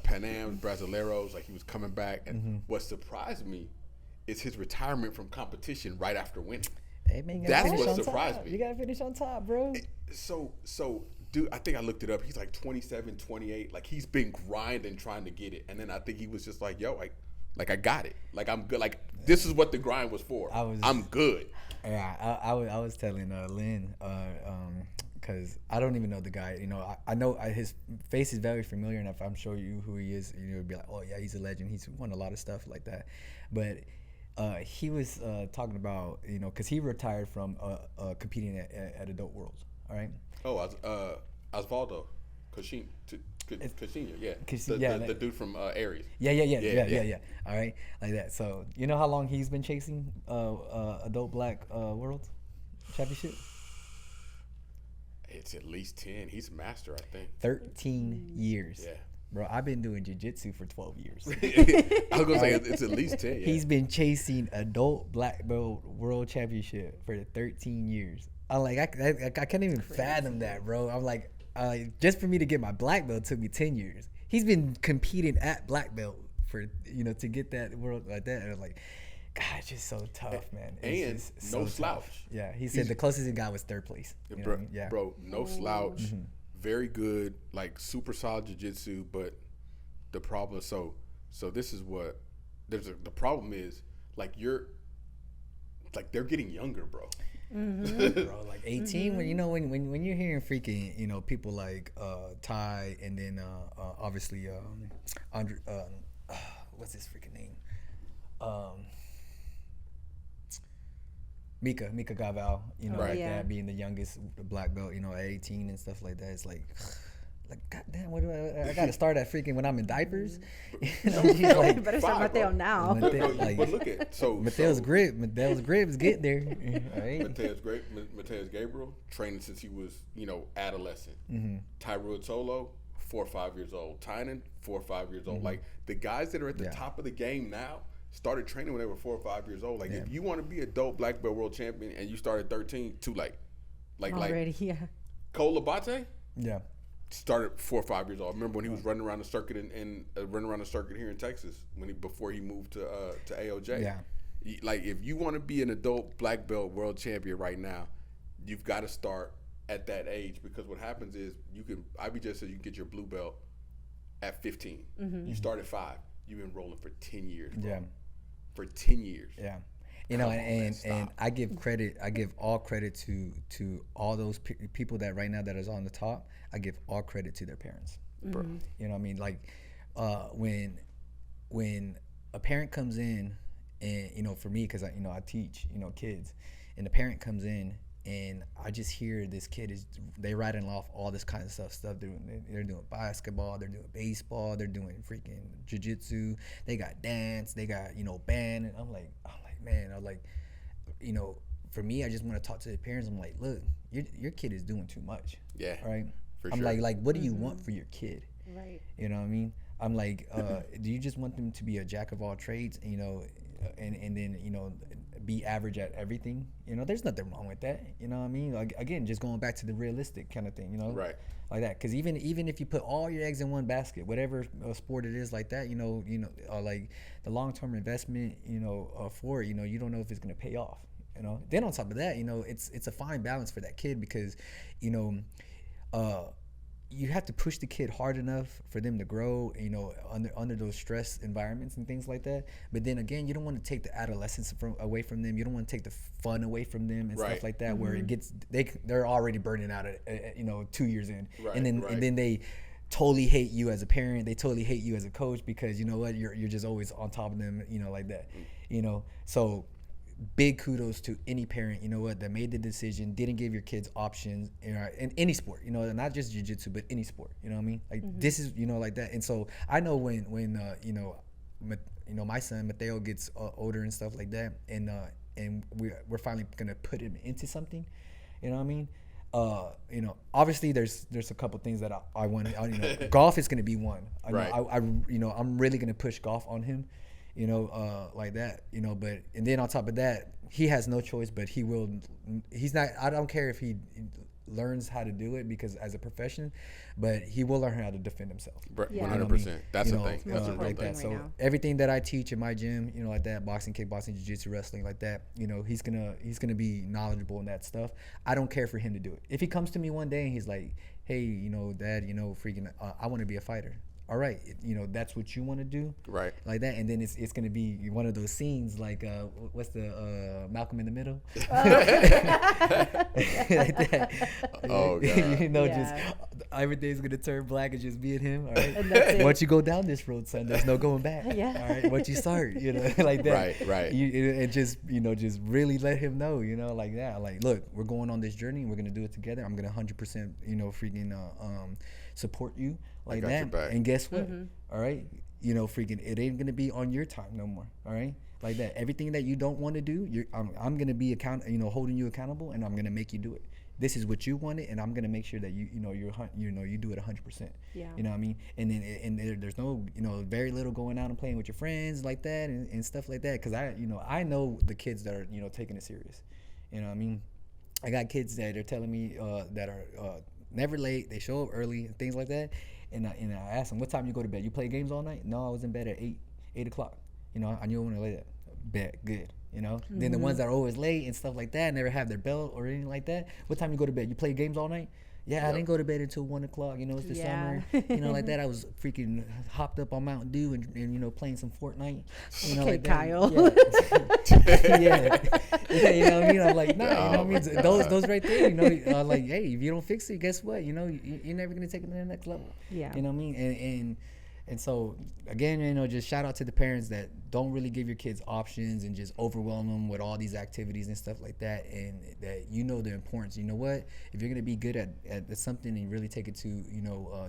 Speaker 2: Pan Am, Brasileiros, like he was coming back. And what surprised me is his retirement from competition right after winning.
Speaker 1: Hey, man, that's what surprised me. You got to finish on top, bro.
Speaker 2: So, dude, I think I looked it up. He's like 27, 28. Like, he's been grinding trying to get it. And then I think he was just like, yo, like I got it. Like, I'm good. Like, this is what the grind was for. I'm good.
Speaker 1: Yeah, I was telling Lynn, because I don't even know the guy. You know, I know his face is very familiar, and if I'm sure you who he is, you'll be like, oh yeah, he's a legend. He's won a lot of stuff like that. But he was talking about, you know, because he retired from competing at Adult Worlds. All right.
Speaker 2: Oh, Osvaldo Cochinha, yeah. The dude from Aries.
Speaker 1: Yeah. All right, like that. So you know how long he's been chasing Adult Black Worlds? championship?
Speaker 2: It's at least 10. He's a master, I think.
Speaker 1: 13 years.
Speaker 2: Yeah.
Speaker 1: Bro, I've been doing jiu-jitsu for 12 years.
Speaker 2: I was gonna say it's at least 10. Yeah.
Speaker 1: He's been chasing adult black belt world championship for 13 years. I'm like, I can't even fathom that, bro. I'm like, just for me to get my black belt took me 10 years. He's been competing at black belt for, to get that world like that. And I'm like, God, it's just so tough, man. It's
Speaker 2: and no slouch.
Speaker 1: Tough. Yeah, he said the closest he got was third place.
Speaker 2: Bro, no slouch. Mm-hmm. Very good, like super solid jiu-jitsu, but the problem so this is what the problem is, like they're getting younger, bro.
Speaker 3: Mm-hmm.
Speaker 1: Bro, like 18 when you're hearing freaking people like Ty, and then obviously Andre, what's his freaking name, Mika Gaval,
Speaker 2: right.
Speaker 1: that being the youngest black belt, at 18 and stuff like that. It's like goddamn, what do I got to start at freaking when I'm in diapers? He's like,
Speaker 3: better start Mateo now.
Speaker 2: But look at
Speaker 1: Mateo's grip is getting there. Right?
Speaker 2: Mateo's Gabriel training since he was adolescent.
Speaker 1: Mm-hmm.
Speaker 2: Tyrod Solo 4 or 5 years old. Tynan 4 or 5 years old.
Speaker 1: Mm-hmm.
Speaker 2: Like the guys that are at the top of the game now started training when they were 4 or 5 years old. Like if you want to be adult black belt world champion and you started 13, too late.
Speaker 3: Already, yeah.
Speaker 2: Cole Labate,
Speaker 1: started
Speaker 2: 4 or 5 years old. I remember when he was running around the circuit and running around the circuit here in Texas before he moved to AOJ.
Speaker 1: Yeah.
Speaker 2: Like if you want to be an adult black belt world champion right now, you've got to start at that age, because what happens is IBJ says you can get your blue belt at 15. Mm-hmm. You start at 5. You've been rolling for 10 years, bro. Yeah. For 10 years.
Speaker 1: Yeah. And I give all credit to all those people that right now that is on the top. I give all credit to their parents.
Speaker 3: Mm-hmm.
Speaker 1: You know what I mean? Like when a parent comes in, and for me, because I teach kids, and the parent comes in and I just hear this kid they writing off all this kind of stuff they're doing basketball, they're doing baseball, they're doing freaking jiu-jitsu, they got dance, they got band, and I'm like man, for me, I just want to talk to the parents. I'm like, look, your kid is doing too much.
Speaker 2: Yeah.
Speaker 1: Right.
Speaker 2: For
Speaker 1: I'm
Speaker 2: sure.
Speaker 1: like what do you want for your kid?
Speaker 3: Right.
Speaker 1: You know what I mean? I'm like, do you just want them to be a jack of all trades, and then be average at everything? There's nothing wrong with that. You know what I mean? Like, again, just going back to the realistic kind of thing.
Speaker 2: Right.
Speaker 1: Like that, because even if you put all your eggs in one basket, whatever sport it is like that, like the long-term investment, for it, you don't know if it's gonna pay off. Then on top of that, it's a fine balance for that kid, because you have to push the kid hard enough for them to grow, under those stress environments and things like that. But then again, you don't want to take the adolescence away from them. You don't want to take the fun away from them and stuff like that, where it gets they're already burning out at 2 years in, and then they totally hate you as a parent. They totally hate you as a coach, because you're just always on top of them, like that. So big kudos to any parent, that made the decision, didn't give your kids options in any sport, not just jiu-jitsu, but any sport, you know what I mean? Like, this is, like that. And so I know when my son Mateo gets older and stuff like that, and we're finally gonna put him into something, you know what I mean? Obviously there's a couple things that I want. Golf is gonna be one. I'm really gonna push golf on him, like that, but, and then on top of that, he has no choice, but I don't care if he learns how to do it, because as a profession, but he will learn how to defend himself.
Speaker 2: 100%. That's the thing. That's a real
Speaker 1: like
Speaker 2: thing.
Speaker 1: that. So everything that I teach in my gym, like that, boxing, kickboxing, jiu-jitsu, wrestling, like that, he's gonna be knowledgeable in that stuff. I don't care for him to do it. If he comes to me one day and he's like, hey, Dad, freaking, I want to be a fighter. All right, that's what you want to do,
Speaker 2: right?
Speaker 1: Like that, and then it's gonna be one of those scenes like what's the Malcolm in the Middle, like that.
Speaker 2: Oh God.
Speaker 1: Just everything's gonna turn black and just me and him. All right.
Speaker 3: And that's it.
Speaker 1: Once you go down this road, son, there's no going back.
Speaker 3: Yeah.
Speaker 1: All right. Once you start, like that.
Speaker 2: Right.
Speaker 1: And just just really let him know, like that. Like, look, we're going on this journey. And we're gonna do it together. I'm gonna 100%, freaking support you like
Speaker 2: got your
Speaker 1: that.
Speaker 2: back.
Speaker 1: And guess what? All right. Freaking, it ain't gonna be on your time no more. All right. Like that. Everything that you don't want to do, I'm gonna be holding you accountable, and I'm gonna make you do it. This is what you wanted, and I'm gonna make sure that you do it 100%.
Speaker 3: Yeah.
Speaker 1: You know what I mean? And then there's no very little going out and playing with your friends like that and stuff like that, because I know the kids that are taking it serious. You know what I mean? I got kids that are telling me that are never late. They show up early and things like that. And I ask them, what time you go to bed? You play games all night? No, I was in bed at 8 o'clock. I knew I wanted to lay that. Bet good. Then the ones that are always late and stuff like that, never have their belt or anything like that. What time you go to bed? You play games all night? Yeah, I didn't go to bed until 1 o'clock. It's the summer. Like that. I was freaking hopped up on Mountain Dew and playing some Fortnite.
Speaker 3: Okay,
Speaker 1: like that.
Speaker 3: Kyle.
Speaker 1: Yeah. You know what I mean? I'm like, nah. You know what I mean? Those right there. Like, hey, if you don't fix it, guess what? You're never gonna take it to the next level.
Speaker 3: Yeah.
Speaker 1: You know what I mean? And so again, just shout out to the parents that don't really give your kids options and just overwhelm them with all these activities and stuff like that, and that the importance. You know what? If you're gonna be good at something and really take it to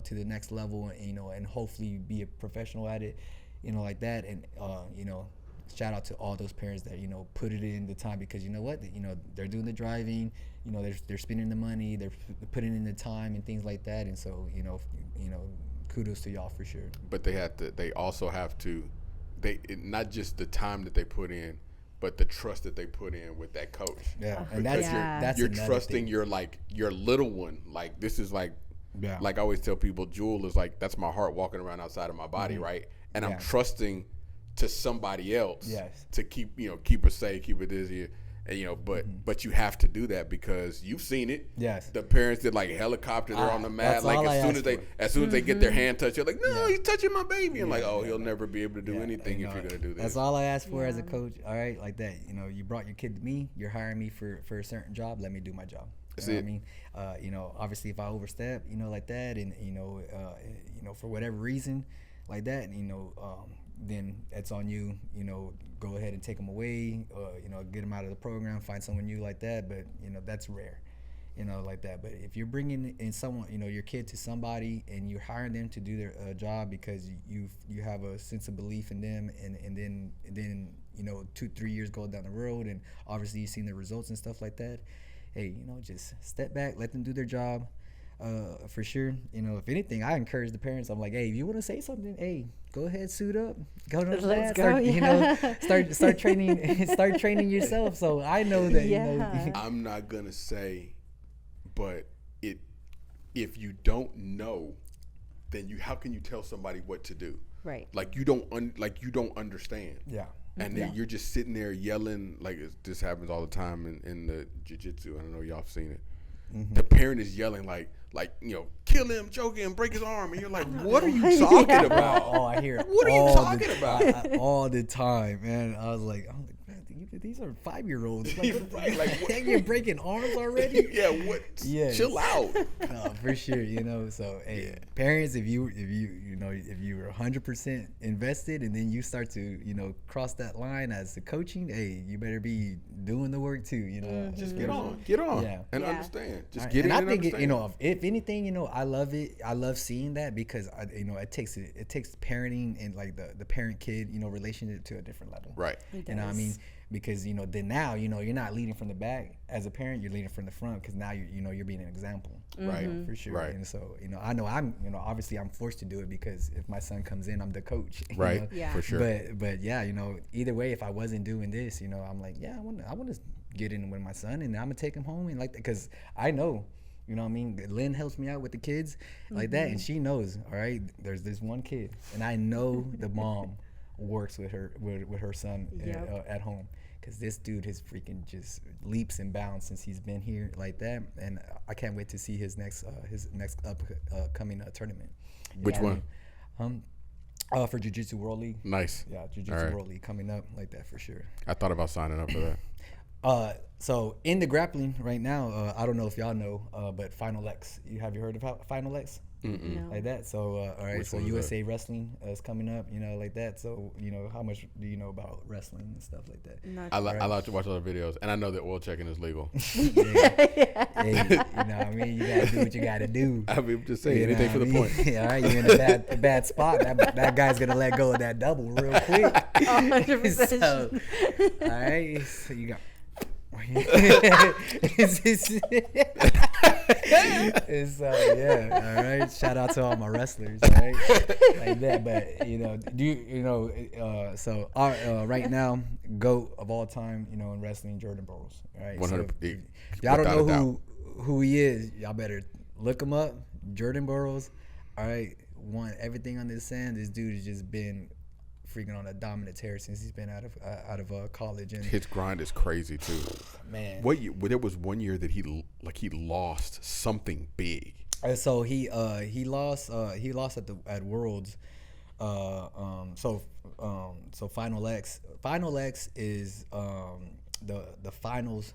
Speaker 1: to the next level, and hopefully be a professional at it, like that, and shout out to all those parents that put it in the time, because they're doing the driving, they're spending the money, they're putting in the time and things like that, and so kudos to y'all for sure.
Speaker 2: But they also have to, not just the time that they put in, but the trust that they put in with that coach.
Speaker 1: Yeah,
Speaker 2: and
Speaker 1: that's
Speaker 2: you're trusting your little one. Like, this is like I always tell people, Jules is like, that's my heart walking around outside of my body, right? And I'm trusting to somebody else to keep her safe, keep her dizzy. And but you have to do that because you've seen it.
Speaker 1: Yes.
Speaker 2: The parents did like helicopter. They're on the mat. Like as soon as they get their hand touched, you're like, no, he's touching my baby. And like, oh, he'll never be able to do anything if you're gonna do this.
Speaker 1: That's all I ask for as a coach. All right, like that. You brought your kid to me. You're hiring me for a certain job. Let me do my job. You know what I mean? Obviously, if I overstep, like that, and for whatever reason, like that, then it's on you. Go ahead and take them away, get them out of the program, find someone new like that. But that's rare, like that. But if you're bringing in someone, your kid to somebody, and you're hiring them to do their job because you have a sense of belief in them, and then 2-3 years go down the road, and obviously you've seen the results and stuff like that. Hey, just step back, let them do their job. For sure. If anything, I encourage the parents. I'm like, hey, if you want to say something, hey, go ahead, suit up, go to the class, start training, start training yourself. So I know that
Speaker 2: I'm not gonna say, but if you don't know, then how can you tell somebody what to do?
Speaker 3: Right.
Speaker 2: Like you don't understand.
Speaker 1: Yeah.
Speaker 2: And then you're just sitting there yelling. Like this happens all the time in the jiu-jitsu. I don't know, y'all have seen it. Mm-hmm. The parent is yelling like kill him, choke him, break his arm, and you're like, what are you talking about?
Speaker 1: Oh, I hear it.
Speaker 2: What are you talking about?
Speaker 1: All the time, man. I was like, man, these are 5-year-olds.
Speaker 2: Right, like what?
Speaker 1: You're breaking arms already?
Speaker 2: Yeah, what? Yes. Chill out.
Speaker 1: No, for sure. So hey, parents, if you were 100% invested, and then you start to cross that line as the coaching, hey, you better be doing the work too.
Speaker 2: Just get on, and understand. Just get it.
Speaker 1: And I think if anything, I love it. I love seeing that because it takes parenting and like the parent kid relationship to a different level.
Speaker 2: Right.
Speaker 1: You know what I mean? Because then now you're not leading from the back as a parent, you're leading from the front, because now you're being an example.
Speaker 2: Right.
Speaker 1: For sure.
Speaker 2: Right.
Speaker 1: And so I know I'm obviously I'm forced to do it because if my son comes in, I'm the coach.
Speaker 2: Right.
Speaker 3: Yeah.
Speaker 2: For sure.
Speaker 1: But yeah, either way, if I wasn't doing this, I'm like, yeah, I want to get in with my son, and I'm gonna take him home and like that, because I know. You know what I mean? Lynn helps me out with the kids like that, and she knows. All right, there's this one kid, and I know the mom works with her son at home, because this dude has freaking just leaps and bounds since he's been here like that, and I can't wait to see his next upcoming tournament.
Speaker 2: Which one?
Speaker 1: For Jiu-Jitsu World League.
Speaker 2: Nice.
Speaker 1: Yeah, Jiu-Jitsu World League coming up like that for sure.
Speaker 2: I thought about signing up for that.
Speaker 1: So in the grappling right now, I don't know if y'all know, but Final X. Have you heard of Final X?
Speaker 3: No.
Speaker 1: Like that. So all right.
Speaker 2: Which
Speaker 1: So
Speaker 2: one is
Speaker 1: USA Wrestling is coming up. Like that. So how much do you know about wrestling and stuff like that?
Speaker 3: Not
Speaker 2: I like to watch other videos, and I know that oil checking is legal.
Speaker 1: Hey, what I mean? You gotta do what you gotta do.
Speaker 2: I mean, I'm just saying anything for the point.
Speaker 1: All right, you're in a bad spot. That guy's gonna let go of that double real quick.
Speaker 3: 100%.
Speaker 1: So, all right, so you got. Yeah, all right. Shout out to all my wrestlers, right? Like that, but so right now, GOAT of all time, in wrestling, Jordan Burroughs, right?
Speaker 2: 100.
Speaker 1: So, y'all don't know who he is. Y'all better look him up. Jordan Burroughs, all right. Everything under the sun. This dude has just been freaking on a dominant tear since he's been out of college, and
Speaker 2: his grind is crazy too.
Speaker 1: Man,
Speaker 2: there was one year that he lost something big.
Speaker 1: So he lost at Worlds. So Final X is the finals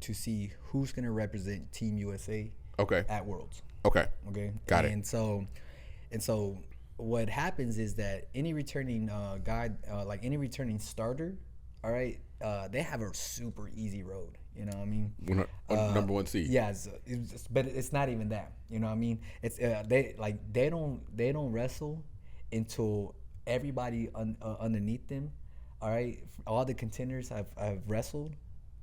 Speaker 1: to see who's gonna represent Team USA.
Speaker 2: Okay.
Speaker 1: At Worlds.
Speaker 2: Okay. Got it.
Speaker 1: And so what happens is that any returning like any returning starter, all right, they have a super easy road. You know what I mean?
Speaker 2: Number one seed.
Speaker 1: Yeah, but it's not even that. You know what I mean? It's they don't wrestle until everybody underneath them, all right, all the contenders have wrestled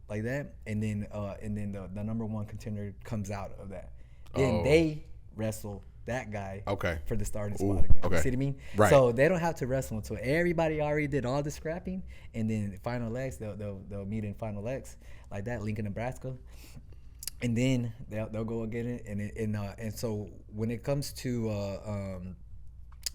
Speaker 1: like that, and then the number one contender comes out of that. Then they wrestle that guy for the starting spot again.
Speaker 2: Okay.
Speaker 1: You see what I mean?
Speaker 2: Right.
Speaker 1: So they don't have to wrestle until everybody already did all the scrapping, and then Final X, they'll meet in Final X like that, Lincoln, Nebraska, and then they'll go again it, and so when it comes to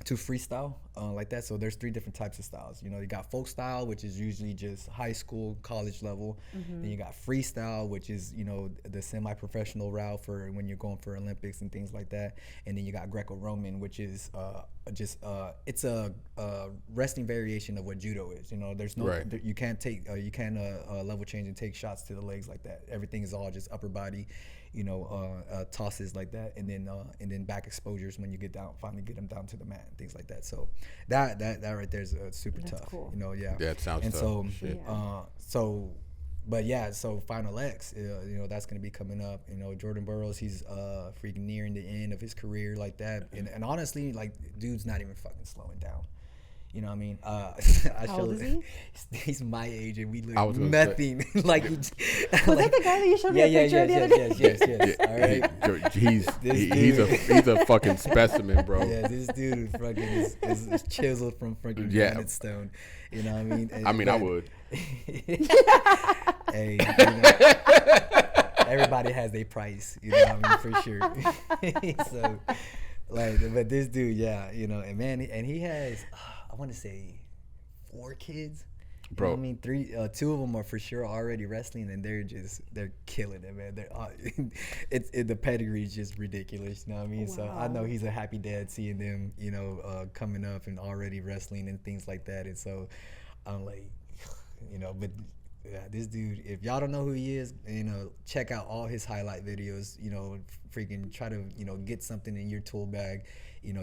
Speaker 1: freestyle like that, so there's 3 different types of styles. You got folk style, which is usually just high school, college level. Then you got freestyle, which is the semi-professional route for when you're going for Olympics and things like that. And then you got Greco-Roman, which is it's a wrestling variation of what judo is. There's no you can't level change and take shots to the legs like that. Everything is all just upper body, tosses like that, and then back exposures when you finally get them down to the mat and things like that. So that right there is super tough. Cool. Yeah,
Speaker 2: it sounds
Speaker 1: and
Speaker 2: tough.
Speaker 1: So Final X, that's gonna be coming up. Jordan Burroughs, he's freaking nearing the end of his career like that, and honestly, like, dude's not even fucking slowing down. You know what I mean?
Speaker 3: How old is he?
Speaker 1: He's my age, and we look nothing like.
Speaker 3: Was that the guy that you showed me a picture of the other day?
Speaker 1: Yes. All right.
Speaker 2: He's a fucking specimen, bro.
Speaker 1: Yeah, this dude fucking is chiseled from fucking granite stone. You know what I mean?
Speaker 2: I would.
Speaker 1: Hey, everybody has their price. You know what I mean? For sure. So, but this dude, and man, and he has. I want to say 4 kids,
Speaker 2: bro.
Speaker 1: I mean, 2 of them are for sure already wrestling, and they're killing it, man. The pedigree is just ridiculous. You know what I mean? Wow. So I know he's a happy dad seeing them, coming up and already wrestling and things like that. And so I'm like, but. Yeah, this dude, if y'all don't know who he is, check out all his highlight videos, freaking try to, get something in your tool bag,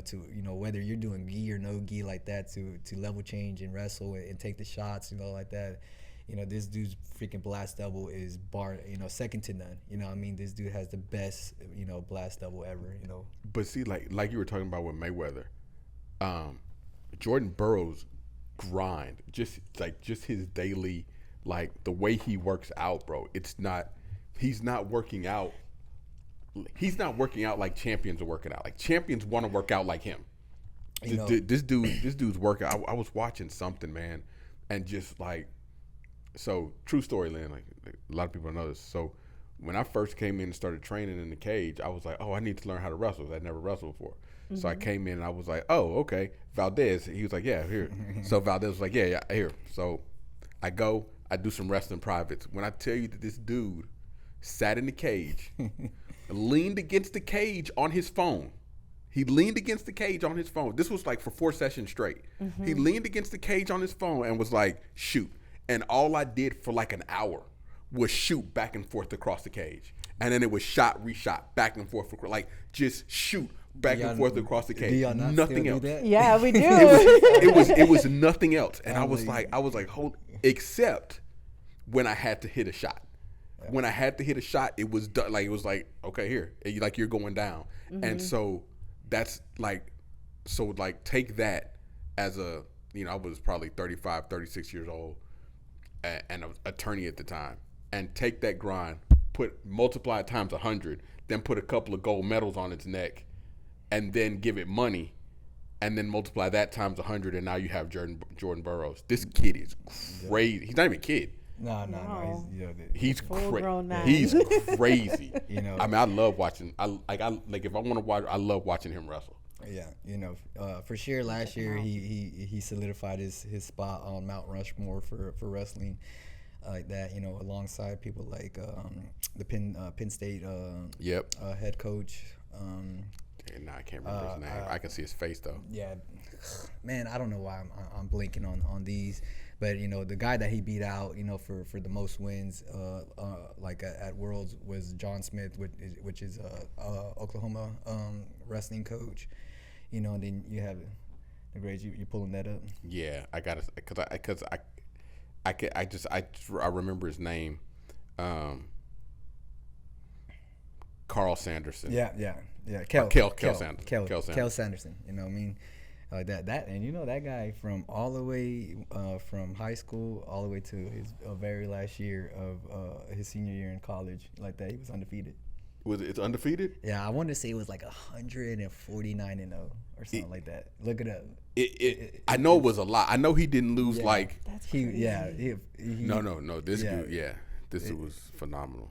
Speaker 1: to, whether you're doing gi or no gi like that, to level change and wrestle and take the shots, like that. This dude's freaking blast double is second to none. I mean, this dude has the best, blast double ever,
Speaker 2: But see, like you were talking about with Mayweather, Jordan Burroughs grind, just his daily, like the way he works out, bro. He's not working out like champions are working out. Like, champions want to work out like him. This dude's workout. I was watching something, man, and just like, so true story, Lynn. Like a lot of people know this. So when I first came in and started training in the cage, I was like, I need to learn how to wrestle. I'd never wrestled before. Mm-hmm. So I came in and I was like, okay, Valdez. He was like, yeah, here. So Valdez was like, yeah, here. So I do some wrestling privates. When I tell you that this dude sat in the cage, leaned against the cage on his phone. He leaned against the cage on his phone. This was like for 4 sessions straight. Mm-hmm. He leaned against the cage on his phone and was like, shoot. And all I did for like an hour was shoot back and forth across the cage, and then it was shot, reshot, back and forth, like just shoot back and forth across the cage. Nothing else.
Speaker 3: Yeah, we do.
Speaker 2: It was nothing else, and I was like, hold, except when I had to hit a shot. When I had to hit a shot, it was done. Like it was like, okay, here, like you're going down, and so that's like, take that as a, I was probably 35, 36 years old, and an attorney at the time, and take that grind, multiply it times 100, then put a couple of gold medals on its neck, and then give it money, and then multiply that times 100, and now you have Jordan Burroughs. This kid is crazy. He's not even a kid.
Speaker 1: No.
Speaker 2: He's
Speaker 3: full-grown man.
Speaker 2: He's crazy. I mean, I love watching. If I want to watch, I love watching him wrestle.
Speaker 1: Yeah, for sure. Last year he solidified his spot on Mount Rushmore for wrestling, like that. Alongside people like the Penn State head coach.
Speaker 2: I can't remember his name. I can see his face though.
Speaker 1: Yeah, man, I don't know why I'm blanking on these. But the guy that he beat out, for the most wins, at Worlds was John Smith, which is Oklahoma wrestling coach. And then you have the grades. You pulling that up?
Speaker 2: Yeah, I got it I remember his name, Carl Sanderson.
Speaker 1: Yeah. Kel Sanderson. You know what I mean? That and that guy from all the way from high school all the way to his very last year of his senior year in college, like that, he was undefeated.
Speaker 2: It's undefeated?
Speaker 1: Yeah, I wanted to say it was like 149-0 or something like that. Look it up.
Speaker 2: I know it was a lot. I know he didn't lose like.
Speaker 3: That's crazy.
Speaker 2: No. This dude, this dude was phenomenal.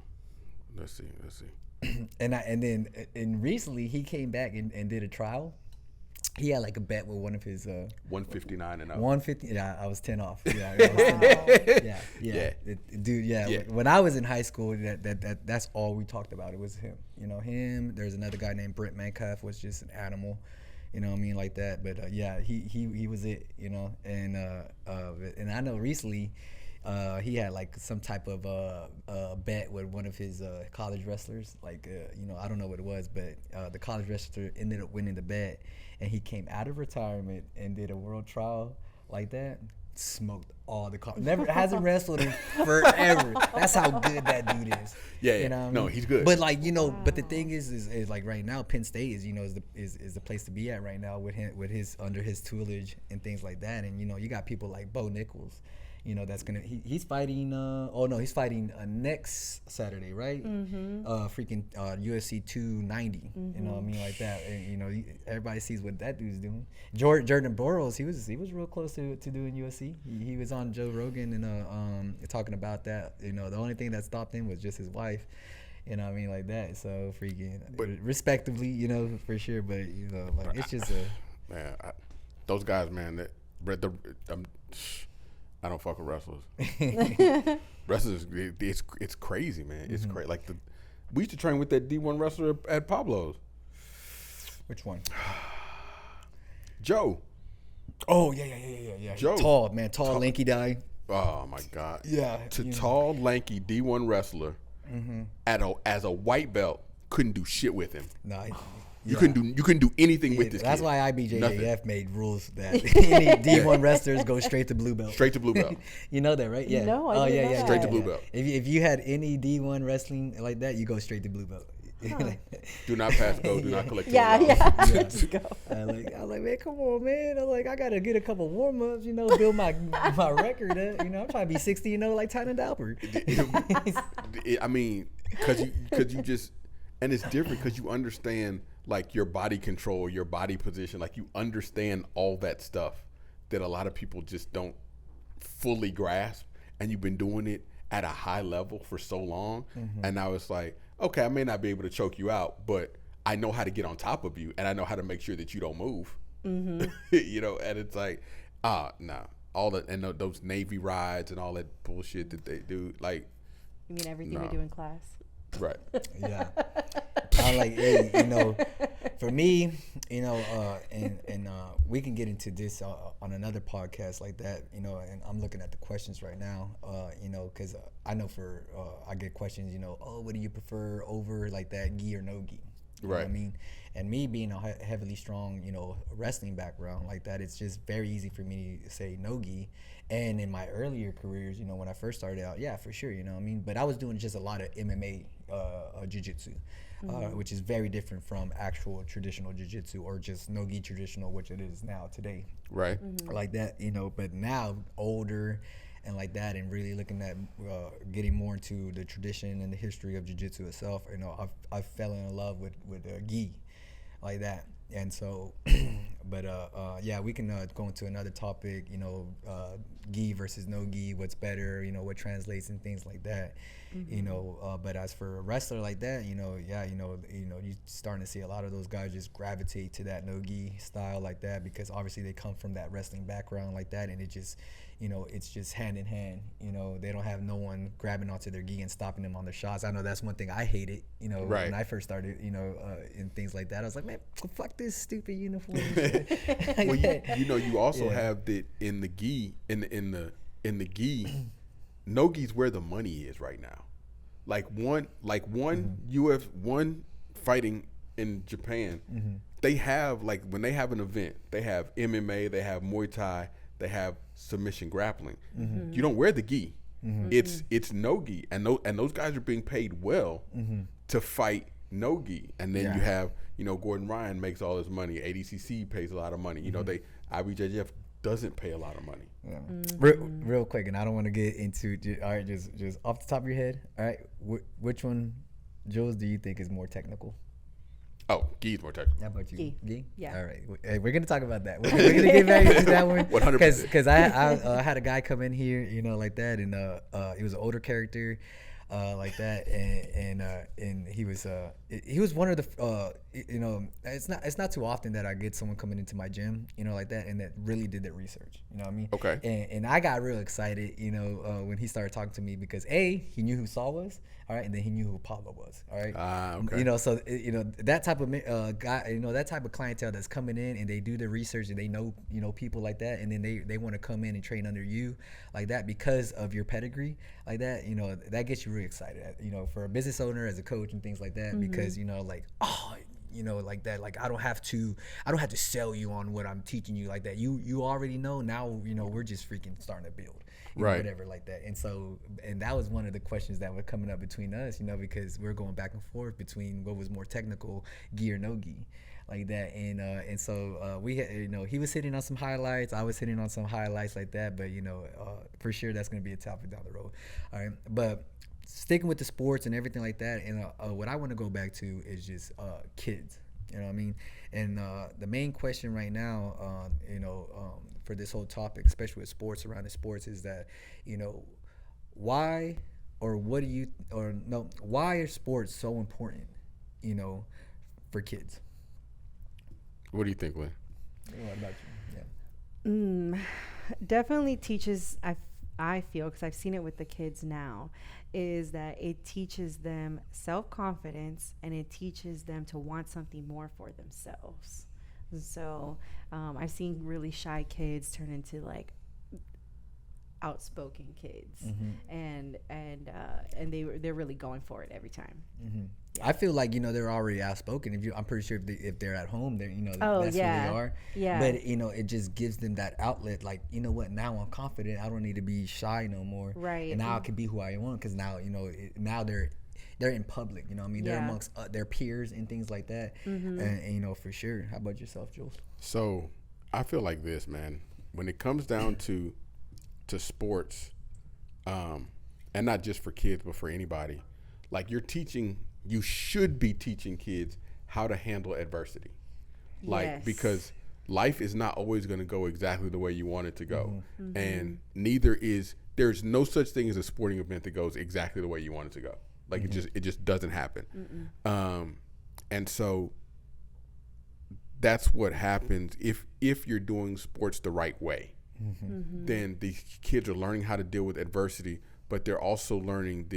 Speaker 2: Let's see.
Speaker 1: And recently he came back and did a trial. He had like a bet with one of his
Speaker 2: 159 and up.
Speaker 1: 150. Yeah, I was 10 off. Yeah, I was 10 off. Yeah. Dude. Yeah. When I was in high school, that's all we talked about. It was him. Him. There's another guy named Brent Metcalf, was just an animal. You know what I mean, like that. But he was it. And I know recently. He had like some type of bet with one of his college wrestlers. Like, I don't know what it was, but the college wrestler ended up winning the bet, and he came out of retirement and did a world trial like that. Smoked all the college. Never hasn't wrestled in forever. That's how good that dude is.
Speaker 2: Yeah.
Speaker 1: You know what I mean?
Speaker 2: No, he's good.
Speaker 1: But like but the thing is like right now, Penn State is the place to be at right now with his under his tutelage and things like that. And you got people like Bo Nichols. That's gonna. He's fighting. He's fighting next Saturday, right?
Speaker 3: Mm-hmm.
Speaker 1: Freaking UFC 290. You know what I mean, like that. And everybody sees what that dude's doing. Jordan Burroughs, he was real close to doing UFC. He was on Joe Rogan and talking about that. The only thing that stopped him was just his wife. You know what I mean, like that. So freaking, but respectively, for sure. But it's just
Speaker 2: man. Those guys, man. I don't fuck with wrestlers. Wrestlers, it's crazy, man. It's crazy. Like we used to train with that D1 wrestler at Pablo's.
Speaker 1: Which one?
Speaker 2: Joe.
Speaker 1: Oh yeah.
Speaker 2: Joe.
Speaker 1: Tall, lanky guy.
Speaker 2: Oh my God.
Speaker 1: Yeah.
Speaker 2: Tall, lanky D1 wrestler. As a white belt, couldn't do shit with him.
Speaker 1: No.
Speaker 2: You couldn't do anything with this
Speaker 1: That's
Speaker 2: kid.
Speaker 1: why IBJJF made rules that any D1 wrestlers go straight to blue belt.
Speaker 2: Straight to blue belt.
Speaker 1: You know that, right? Yeah.
Speaker 3: No, I didn't know that.
Speaker 2: Straight to blue belt.
Speaker 1: If you had any D1 wrestling like that, you go straight to blue belt.
Speaker 3: Huh.
Speaker 2: Do not pass go. Do not collect.
Speaker 3: Yeah. Just go.
Speaker 1: I was like, man, come on, man. I'm like, I gotta get a couple warm ups, build my record up. I'm trying to be 60, like Tyler Dalbert.
Speaker 2: I mean, because you just, and it's different because you understand like your body control, your body position, like you understand all that stuff that a lot of people just don't fully grasp, and you've been doing it at a high level for so long, and now it's like, okay, I may not be able to choke you out, but I know how to get on top of you, and I know how to make sure that you don't move. And it's like, no, all that, and those Navy rides and all that bullshit that they do, like.
Speaker 3: You mean everything we do in class?
Speaker 2: Right.
Speaker 1: Yeah. I'm like, hey, for me, You know, and we can get into this on another podcast like that. You know, and I'm looking at the questions right now. You know, because I know I get questions. You know, oh, what do you prefer over like that, gi or no gi? You know what I mean? And me being a heavily strong, you know, wrestling background like that, it's just very easy for me to say no gi. And in my earlier careers, you know, when I first started out, yeah, for sure, you know what I mean? But I was doing just a lot of MMA jiu-jitsu, which is very different from actual traditional jiu-jitsu or just no-gi traditional, which it is now today.
Speaker 2: Right.
Speaker 1: Like that, you know, but now older and like that, and really looking at getting more into the tradition and the history of jiu-jitsu itself, you know, I fell in love with gi like that. And so, but yeah, we can go into another topic, you know, gi versus no gi, what's better, you know, what translates and things like that, you know. But as for a wrestler like that, you know, yeah, you know, you're starting to see a lot of those guys just gravitate to that no gi style like that, because obviously they come from that wrestling background like that, and it just, you know, it's just hand in hand. You know, they don't have no one grabbing onto their gi and stopping them on their shots. I know that's one thing I hated, you know, when I first started, you know, and things like that. I was like, man, fuck this stupid uniform.
Speaker 2: Well, you know, you also have that in the gi, in the gi, no gi's where the money is right now. Like one fighting in Japan, they have, like, when they have an event, they have MMA, they have Muay Thai, they have submission grappling. You don't wear the gi. It's no gi, and those guys are being paid well to fight no gi. And then you have, you know, Gordon Ryan makes all his money. ADCC pays a lot of money. You know, IBJJF doesn't pay a lot of money.
Speaker 1: Real quick, and I don't want to get into, all right, just off the top of your head, all right, which one, Jules, do you think is more technical?
Speaker 2: Oh, gi's more technical.
Speaker 1: How about you? Gi?
Speaker 3: Yeah.
Speaker 1: All right. Hey, we're going to talk about that. We're going to get back into that one.
Speaker 2: 100%.
Speaker 1: Because I had a guy come in here, you know, like that, and he was an older character, like that, and he was one of the, you know, it's not too often that I get someone coming into my gym, you know, like that, and that really did their research, you know what I mean?
Speaker 2: Okay.
Speaker 1: And I got real excited, you know, when he started talking to me, because he knew who Saul was, all right, and then he knew who Paulo was, all right.
Speaker 2: Okay.
Speaker 1: You know, so you know, that type of guy, you know, that type of clientele that's coming in and they do the research and they know, you know, people like that, and then they want to come in and train under you like that because of your pedigree like that, you know, that gets you really excited, you know, for a business owner, as a coach and things like that, because, you know, like, oh, you know, like that, like I don't have to sell you on what I'm teaching you like that. You already know. Now, you know, we're just freaking starting to build, you know, whatever like that. And so, and that was one of the questions that were coming up between us, you know, because we're going back and forth between what was more technical, gi or no gi, like that. And so we had, you know, he was hitting on some highlights, I was hitting on some highlights like that. But you know, for sure that's going to be a topic down the road. All right, but sticking with the sports and everything like that, and what I want to go back to is just kids, you know what I mean? And the main question right now, you know, for this whole topic, especially with sports, around the sports, is that, you know, why are sports so important, you know, for kids?
Speaker 2: What do you think, Lynn?
Speaker 1: What about you? Yeah.
Speaker 3: Definitely teaches, I feel, because I've seen it with the kids now, is that it teaches them self-confidence and it teaches them to want something more for themselves. So I've seen really shy kids turn into like outspoken kids, and they're really going for it every time. Yeah.
Speaker 1: I feel like, you know, they're already outspoken. I'm pretty sure if they're at home, they're, you know, that's who they are. Yeah. But you know, it just gives them that outlet. Like, you know what? Now I'm confident. I don't need to be shy no more. Right. And now I can be who I want, because now, you know, now they're in public. You know what I mean? They're amongst their peers and things like that. And you know, for sure. How about yourself, Jules? So
Speaker 2: I feel like this, man. When it comes down to sports, and not just for kids, but for anybody, like you should be teaching kids how to handle adversity. Like, because life is not always going to go exactly the way you want it to go. And there's no such thing as a sporting event that goes exactly the way you want it to go. Like, it just doesn't happen. And so that's what happens if you're doing sports the right way. Then the kids are learning how to deal with adversity, but they're also learning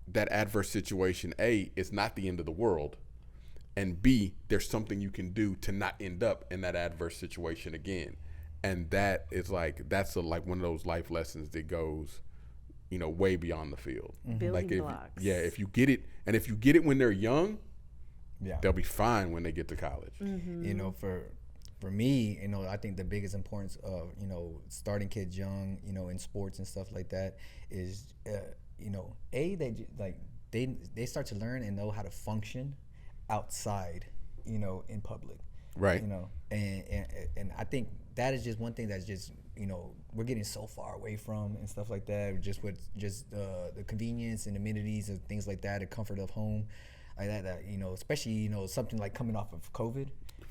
Speaker 2: that adverse situation, is not the end of the world, and B, there's something you can do to not end up in that adverse situation again. And that is like, that's like one of those life lessons that goes, you know, way beyond the field.
Speaker 3: Building
Speaker 2: like
Speaker 3: blocks.
Speaker 2: if you get it, and if you get it when they're young,
Speaker 1: Yeah.
Speaker 2: they'll be fine when they get to college.
Speaker 3: Mm-hmm.
Speaker 1: You know, for me, you know, I think the biggest importance of, you know, starting kids young, you know, in sports and stuff like that is, you know, they start to learn and know how to function outside, you know, in public.
Speaker 2: Right.
Speaker 1: You know, and I think that is just one thing that's just, you know, we're getting so far away from and stuff like that, just with just the convenience and amenities and things like that, the comfort of home, like that, you know, especially, you know, something like coming off of COVID.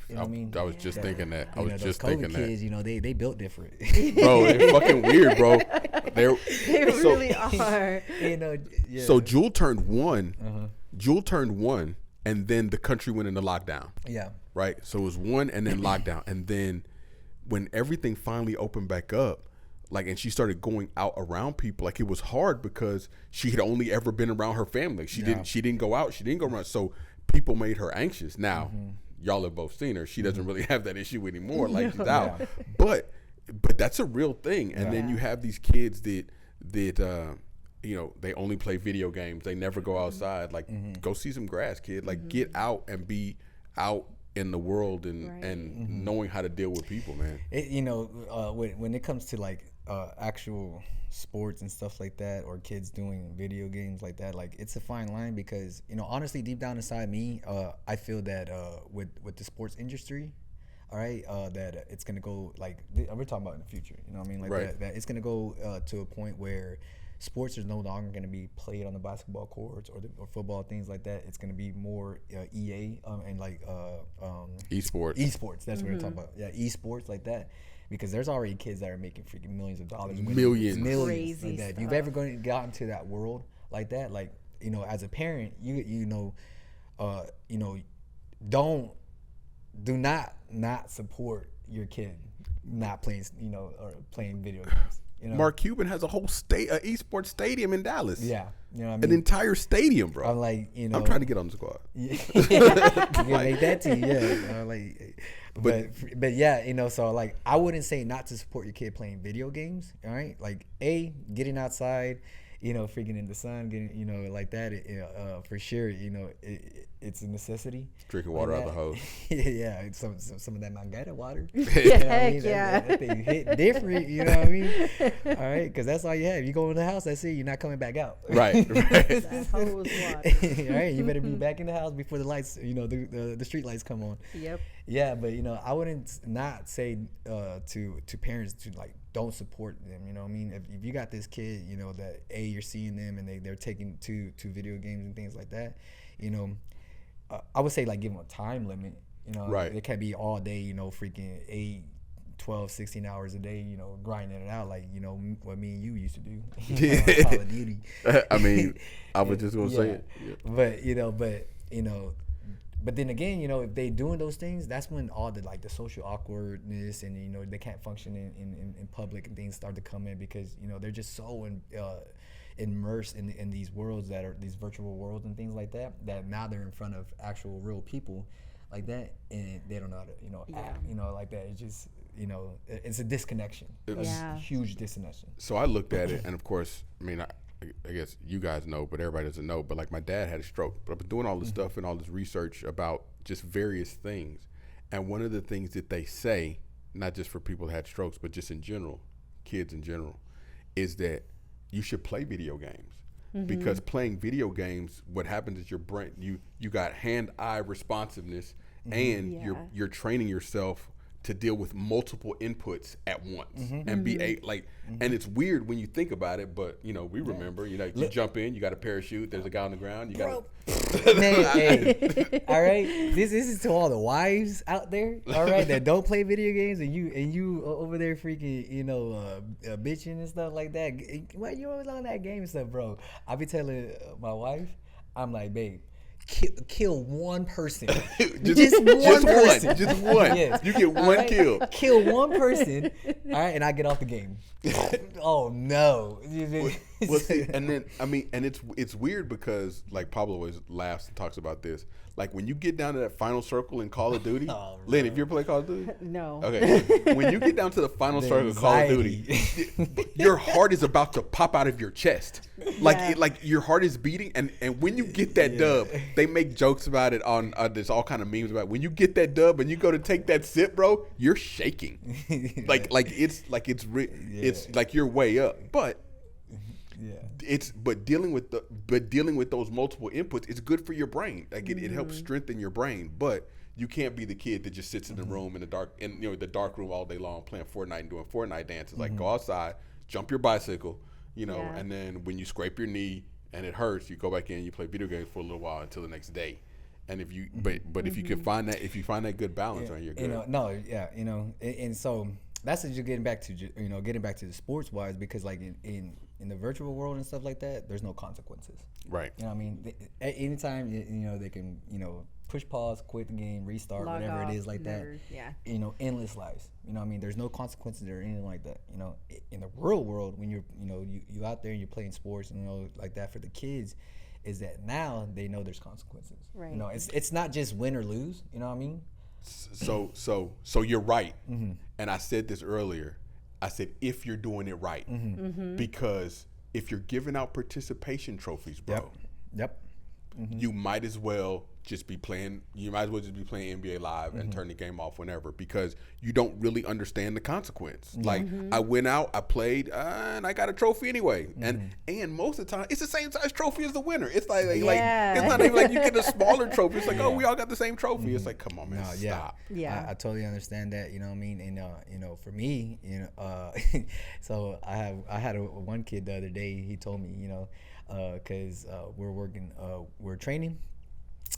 Speaker 1: You know what I mean?
Speaker 2: I was just thinking that. I
Speaker 1: You
Speaker 2: was
Speaker 1: know,
Speaker 2: just
Speaker 1: those COVID
Speaker 2: thinking
Speaker 1: kids,
Speaker 2: that.
Speaker 1: you know, they built different.
Speaker 2: Bro, they're fucking weird, bro.
Speaker 3: They really are.
Speaker 1: You know, yeah.
Speaker 2: So Jules turned one.
Speaker 1: Uh-huh.
Speaker 2: Jules turned one, and then the country went into lockdown.
Speaker 1: Yeah.
Speaker 2: Right? So it was one and then lockdown. And then when everything finally opened back up, like, and she started going out around people, like, it was hard because she had only ever been around her family. She didn't go out. She didn't go around. So people made her anxious. Now, y'all have both seen her. She doesn't really have that issue anymore. Like, she's out.
Speaker 1: Yeah.
Speaker 2: But that's a real thing. And then you have these kids that you know, they only play video games. They never go outside. Like, go see some grass, kid. Like, get out and be out in the world and knowing how to deal with people, man.
Speaker 1: You know, when it comes to like actual sports and stuff like that, or kids doing video games like that, like, it's a fine line because, you know, honestly, deep down inside me, I feel that with the sports industry, all right, that it's gonna go like we're talking about in the future. You know what I mean? Like that it's gonna go to a point where sports is no longer going to be played on the basketball courts or football, things like that. It's going to be more EA and like
Speaker 2: esports.
Speaker 1: Esports, that's what we're talking about. Yeah, esports like that. Because there's already kids that are making freaking millions of dollars.
Speaker 2: Millions.
Speaker 3: Crazy
Speaker 1: like that. If you've
Speaker 3: stuff.
Speaker 1: ever gotten to that world like that, like, you know, as a parent, you know, do not support your kid not playing, you know, or playing video games. You know?
Speaker 2: Mark Cuban has a whole esports stadium in Dallas.
Speaker 1: Yeah, you know what I mean?
Speaker 2: An entire stadium, bro.
Speaker 1: I'm like, you know,
Speaker 2: I'm trying to get on the squad.
Speaker 1: Yeah. You can make that team, yeah. You know, like, but yeah, you know, so like, I wouldn't say not to support your kid playing video games. All right, like, getting outside, you know, freaking in the sun, getting, you know, like that, for sure. You know, it's a necessity.
Speaker 2: Drinking water out of the hose.
Speaker 1: Yeah, some of that Mangata water.
Speaker 3: Yeah,
Speaker 1: You know what I
Speaker 3: heck
Speaker 1: mean?
Speaker 3: yeah.
Speaker 1: That thing hit different. You know what I mean? All right, because that's all you have. You go in the house, that's it. You're not coming back out.
Speaker 2: Right.
Speaker 3: That hose water.
Speaker 1: All right, you better be back in the house before the lights, you know, the street lights come on.
Speaker 3: Yep.
Speaker 1: Yeah, but, you know, I wouldn't not say to parents to, like, don't support them. You know what I mean? If you got this kid, you know, that you're seeing them and they're taking to video games and things like that, you know, I would say, like, give them a time limit. You know,
Speaker 2: Right.
Speaker 1: It can't be all day, you know, freaking 8, 12, 16 hours a day, you know, grinding it out like, you know, what me and you used to do. Call of Duty.
Speaker 2: I mean, I was just gonna say it. Yeah.
Speaker 1: But then again, you know, if they doing those things, that's when all the, like, the social awkwardness and, you know, they can't function in public and things start to come in because, you know, they're just so immersed in these worlds that are these virtual worlds and things like that now they're in front of actual real people like that and they don't know how to, you know, act, you know, like that. It's just, you know, it's a disconnection. It's a huge disconnection.
Speaker 2: So I looked at it, and of course, I mean, I guess you guys know, but everybody doesn't know. But, like, my dad had a stroke. But I've been doing all this stuff and all this research about just various things. And one of the things that they say, not just for people that had strokes, but just in general, kids in general, is that you should play video games. Because playing video games, what happens is your brain, you got hand-eye responsiveness, and you're training yourself to deal with multiple inputs at once and be and it's weird when you think about it, but, you know, we remember, you know, you jump in, you got a parachute, there's a guy on the ground, you got
Speaker 1: Man, hey, all right, this is to all the wives out there, all right, that don't play video games and you over there freaking, you know, bitching and stuff like that. Why you always on that game and stuff, bro? I be telling my wife, I'm like, babe, kill one person. just one person.
Speaker 2: Just one. Yes. You get one kill.
Speaker 1: Kill one person, all right, and I get off the game. Oh no.
Speaker 2: Well, see, and then I mean, and it's weird because, like, Pablo always laughs and talks about this. Like when you get down to that final circle in Call of Duty,
Speaker 1: Oh,
Speaker 2: Lynn, have you ever played Call of Duty?
Speaker 3: No.
Speaker 2: Okay. When you get down to the final circle in Call of Duty, your heart is about to pop out of your chest. Like your heart is beating, and when you get that dub, they make jokes about it on there's all kind of memes about it. When you get that dub and you go to take that sip, bro, you're shaking. Like it's like you're way up, but.
Speaker 1: Yeah.
Speaker 2: But dealing with those multiple inputs, it's good for your brain. Like it helps strengthen your brain. But you can't be the kid that just sits in the room in the dark room all day long playing Fortnite and doing Fortnite dances. Like go outside, jump your bicycle, and then when you scrape your knee and it hurts, you go back in, you play video games for a little while until the next day. And if you but if you can find that good balance, right, you're good.
Speaker 1: And so that's what you're getting back to, the sports wise, because like in the virtual world and stuff like that, there's no consequences.
Speaker 2: Right.
Speaker 1: You know what I mean? Anytime, they can, push pause, quit the game, restart,
Speaker 3: log
Speaker 1: whatever
Speaker 3: off,
Speaker 1: it is like that.
Speaker 3: Yeah.
Speaker 1: Endless lives. You know what I mean? There's no consequences or anything like that. In the real world, when you're, you out there and you're playing sports and, like that for the kids, is that now they know there's consequences.
Speaker 3: Right.
Speaker 1: It's not just win or lose. You know what I mean?
Speaker 2: So you're right. And I said this earlier. I said if you're doing it right, because if you're giving out participation trophies, bro,
Speaker 1: yep.
Speaker 2: You might as well just be playing. You might as well just be playing NBA Live and turn the game off whenever, because you don't really understand the consequence. Like I went out, I played, and I got a trophy anyway. And most of the time, it's the same size trophy as the winner. It's like it's not even like you get a smaller trophy. It's like we all got the same trophy. It's like, come on, man, stop.
Speaker 3: Yeah,
Speaker 1: I totally understand that. You know what I mean? And for me, so I had one kid the other day. He told me, because we're training.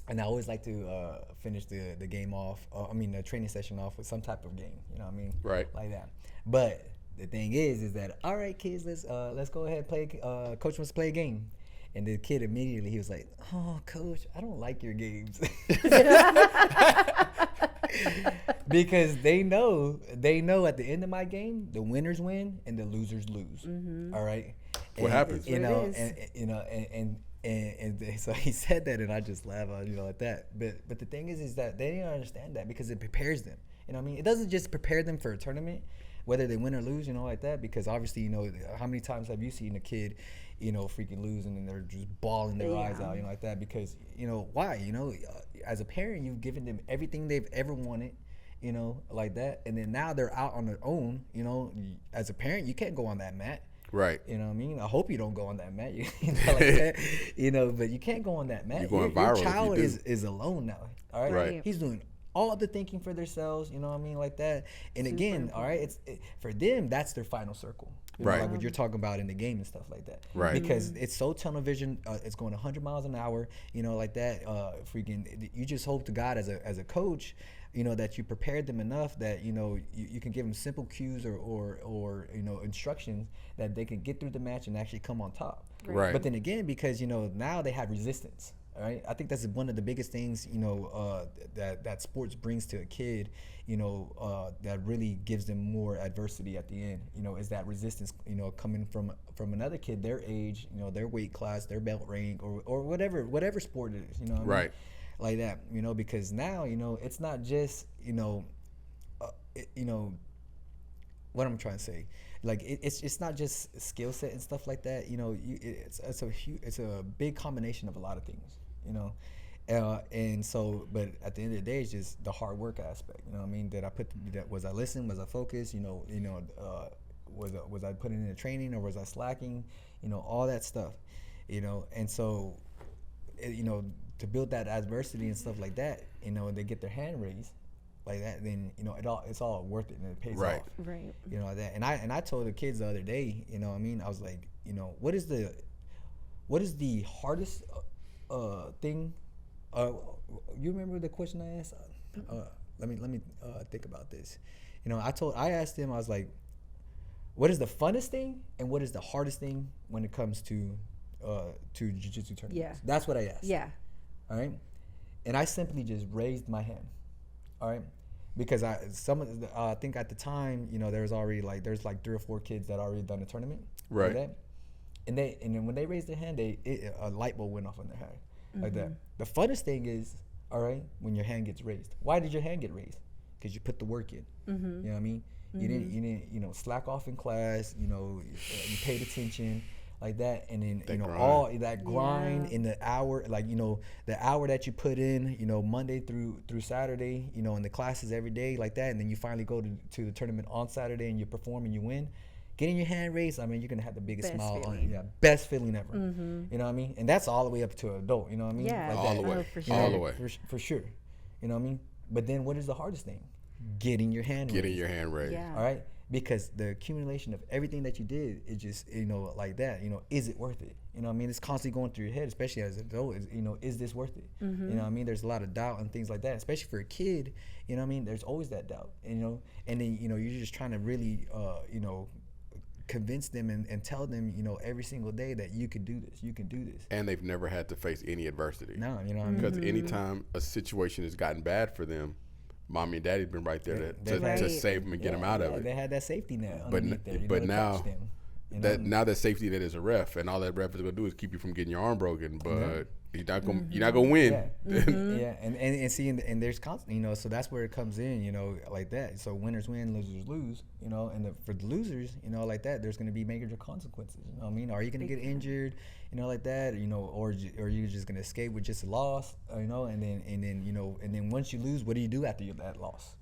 Speaker 1: And I always like to finish the game off, the training session off with some type of game, you know what I mean?
Speaker 2: Right.
Speaker 1: Like that. But the thing is that, all right, kids, let's go ahead and play, coach wants to play a game. And the kid immediately, he was like, oh, coach, I don't like your games. Because they know at the end of my game, the winners win and the losers lose. All right?
Speaker 2: What happens?
Speaker 1: And so he said that, and I just laughed, like that. But the thing is that they didn't understand that, because it prepares them. You know what I mean? It doesn't just prepare them for a tournament, whether they win or lose, like that. Because obviously, how many times have you seen a kid, freaking lose, and then they're just bawling their eyes out, like that? Because why? As a parent, you've given them everything they've ever wanted, like that, and then now they're out on their own. As a parent, you can't go on that mat.
Speaker 2: Right.
Speaker 1: You know what I mean? I hope you don't go on that mat. Like that. But you can't go on that mat.
Speaker 2: You're going viral.
Speaker 1: Your child is alone now. All right.
Speaker 2: Right.
Speaker 1: He's doing all the thinking for themselves. You know what I mean? Like that. And again, all right, for them, that's their final circle.
Speaker 2: Right.
Speaker 1: Like what you're talking about in the game and stuff like that.
Speaker 2: Right.
Speaker 1: Because it's so tunnel vision. It's going 100 miles an hour. Like that. Freaking. You just hope to God as a coach, that you prepared them enough that you can give them simple cues or instructions that they can get through the match and actually come on top.
Speaker 2: Right.
Speaker 1: But then again, because now they have resistance. All right. I think that's one of the biggest things that sports brings to a kid. That really gives them more adversity at the end. Is that resistance. Coming from another kid their age. Their weight class, their belt rank, or whatever sport it is. What I mean? Like that, because now, it's not just, what I'm trying to say, like it's not just skill set and stuff like that. It's a big combination of a lot of things, and so, but at the end of the day, it's just the hard work aspect. That was I listening, was I focused, was I putting in the training, or was I slacking, all that stuff, and so, to build that adversity and stuff like that, they get their hand raised like that, then it's all worth it and it pays off.
Speaker 3: Right.
Speaker 1: That. And I told the kids the other day, I was like, what is the hardest thing? You remember the question I asked? Let me think about this. I asked them, I was like, what is the funnest thing and what is the hardest thing when it comes to jiu-jitsu tournaments?
Speaker 3: Yeah.
Speaker 1: That's what I asked.
Speaker 3: Yeah.
Speaker 1: All right. And I simply just raised my hand. All right. Because I think at the time, there was already there's 3 or 4 kids that already done a tournament.
Speaker 2: Right.
Speaker 1: Like that. And then when they raised their hand, a light bulb went off on their head. Like that. The funnest thing is all right, when your hand gets raised. Why did your hand get raised? Because you put the work in.
Speaker 3: Mm-hmm.
Speaker 1: You know what I mean? You didn't, slack off in class. You paid attention like that, and then
Speaker 2: That grind.
Speaker 1: all that grind in the hour, like the hour that you put in, Monday through Saturday, in the classes every day like that, and then you finally go to the tournament on Saturday and you perform and you win. Getting your hand raised, I mean, you're gonna have the biggest smile on best feeling ever. Mm-hmm. You know what I mean? And that's all the way up to an adult. You know what I mean?
Speaker 3: Yeah,
Speaker 1: like
Speaker 2: all
Speaker 1: that.
Speaker 2: the way,
Speaker 3: for sure.
Speaker 2: all the way,
Speaker 1: for sure. You know what I mean? But then, what is the hardest thing? Getting your hand raised.
Speaker 2: Getting your hand raised.
Speaker 3: Yeah.
Speaker 1: All right, because the accumulation of everything that you did, it just like that. Is it worth it? You know what I mean? It's constantly going through your head, especially as an adult. Is this worth it?
Speaker 3: Mm-hmm.
Speaker 1: You know what I mean? There's a lot of doubt and things like that, especially for a kid. You know what I mean? There's always that doubt. And then you're just trying to really convince them and tell them, every single day that you can do this,
Speaker 2: And they've never had to face any adversity.
Speaker 1: No, you know what I mean?
Speaker 2: Because anytime a situation has gotten bad for them, mommy and daddy's been right there to save them and get them out of it.
Speaker 1: They had that safety net
Speaker 2: But
Speaker 1: underneath there,
Speaker 2: but
Speaker 1: to
Speaker 2: now
Speaker 1: catch them,
Speaker 2: now that safety net is a ref, and all that ref is gonna do is keep you from getting your arm broken. But you're not gonna win.
Speaker 1: Yeah, yeah, and see, and there's constant, so that's where it comes in, like that. So winners win, losers lose, and for the losers, like that, there's gonna be major consequences. You know what I mean? Are you gonna get injured, like that, or you're just gonna escape with just a loss, and then once you lose, what do you do after that loss?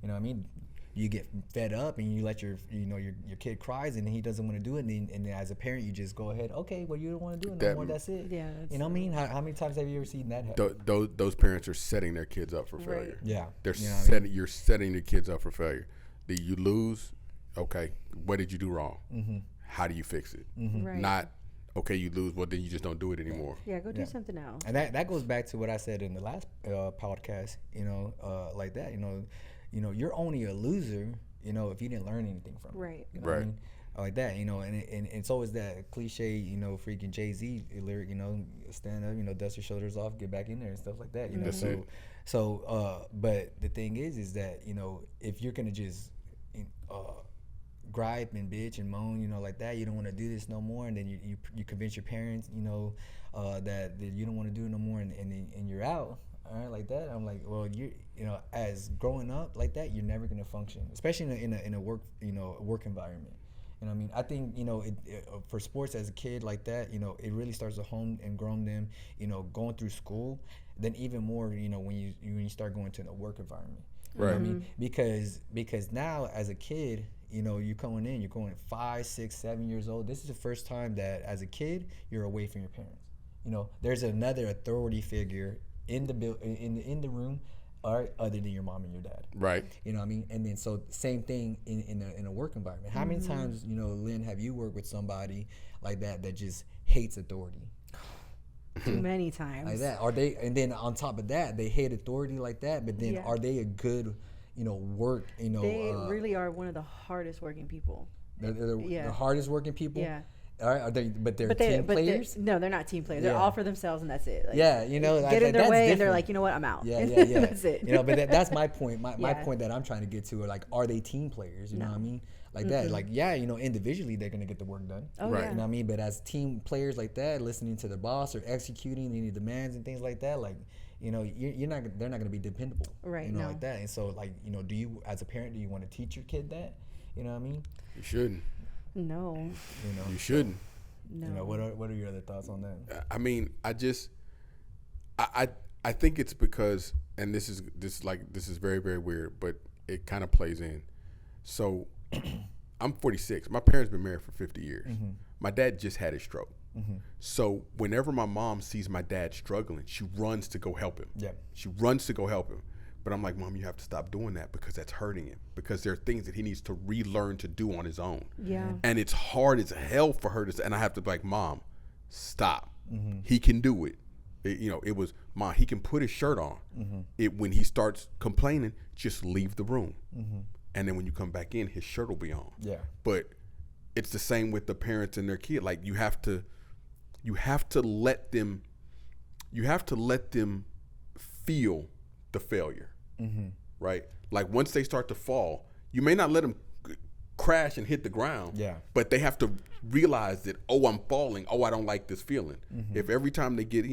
Speaker 1: You know what I mean? You get fed up and you let your kid cries and he doesn't want to do it, and then as a parent you just go ahead, okay, well, you don't want to do it no more, that's it.
Speaker 3: Yeah,
Speaker 1: you know what I mean? How many times have you ever seen that happen?
Speaker 2: Those parents are setting their kids up for failure.
Speaker 1: Yeah,
Speaker 2: they're
Speaker 1: setting.
Speaker 2: You're setting your kids up for failure. You lose, okay, what did you do wrong? Mm-hmm. How do you fix it?
Speaker 3: Mm-hmm. Right.
Speaker 2: Not, okay, you lose, well then you just don't do it anymore.
Speaker 3: Yeah, go do something else.
Speaker 1: And that goes back to what I said in the last podcast. Like that. You're only a loser, if you didn't learn anything from it.
Speaker 3: Right.
Speaker 1: You know what I mean? Like that, and it's always that cliche, freaking Jay-Z lyric, stand up, dust your shoulders off, get back in there and stuff like that,
Speaker 2: That's it.
Speaker 1: So, but the thing is that, if you're gonna just gripe and bitch and moan, like that, you don't want to do this no more, and then you convince your parents, that you don't want to do it no more, and you're out. All right, like that. I'm like, well, as growing up like that, you're never gonna function, especially in a work, work environment. You know what I mean? I think, for sports as a kid like that, it really starts to hone and groom them, going through school, then even more, when you start going to the work environment. You know what I mean? Because now as a kid, you're going 5, 6, 7 years old. This is the first time that as a kid you're away from your parents. There's another authority figure in the room, other than your mom and your dad.
Speaker 2: Right.
Speaker 1: You know what I mean? And then so same thing in a work environment. How many times, Lynn, have you worked with somebody like that just hates authority?
Speaker 3: Too many times.
Speaker 1: Like that. Are they? And then on top of that, they hate authority like that. But then are they a good, work?
Speaker 3: They really are one of the hardest working people.
Speaker 1: They're the hardest working people.
Speaker 3: Yeah.
Speaker 1: All right, are they? But they're team players.
Speaker 3: No, they're not team players. They're all for themselves, and that's it. Like,
Speaker 1: get
Speaker 3: in their way,
Speaker 1: different.
Speaker 3: and they're like, you know what, I'm out.
Speaker 1: Yeah.
Speaker 3: That's it.
Speaker 1: But that's my point. My point that I'm trying to get to are they team players? You know what I mean? Like that. Like individually they're gonna get the work done.
Speaker 3: Oh,
Speaker 2: right.
Speaker 3: Yeah.
Speaker 1: You know what I mean? But as team players like that, listening to their boss or executing any demands and things like that, like they're not gonna be dependable.
Speaker 3: Right.
Speaker 1: Like that. And so like do you as a parent do you want to teach your kid that? You know what I mean?
Speaker 2: You shouldn't.
Speaker 3: No.
Speaker 2: You shouldn't.
Speaker 3: No.
Speaker 1: What are your other thoughts on that?
Speaker 2: I mean, I think it's because, and this is very, very weird, but it kind of plays in. So I'm 46. My parents been married for 50 years. Mm-hmm. My dad just had a stroke. Mm-hmm. So whenever my mom sees my dad struggling, she runs to go help him.
Speaker 1: Yeah.
Speaker 2: She runs to go help him. But I'm like, Mom, you have to stop doing that because that's hurting him. Because there are things that he needs to relearn to do on his own.
Speaker 3: Yeah.
Speaker 2: And it's hard as hell for her to say, and I have to be like, Mom, stop.
Speaker 1: Mm-hmm.
Speaker 2: He can do it. It was, Mom, he can put his shirt on. Mm-hmm. When he starts complaining, just leave the room. Mm-hmm. And then when you come back in, his shirt will be on.
Speaker 1: Yeah.
Speaker 2: But it's the same with the parents and their kid. Like you have to let them feel the failure, right? Like once they start to fall, you may not let them crash and hit the ground, but they have to realize that, oh, I'm falling. Oh, I don't like this feeling. If every time they get,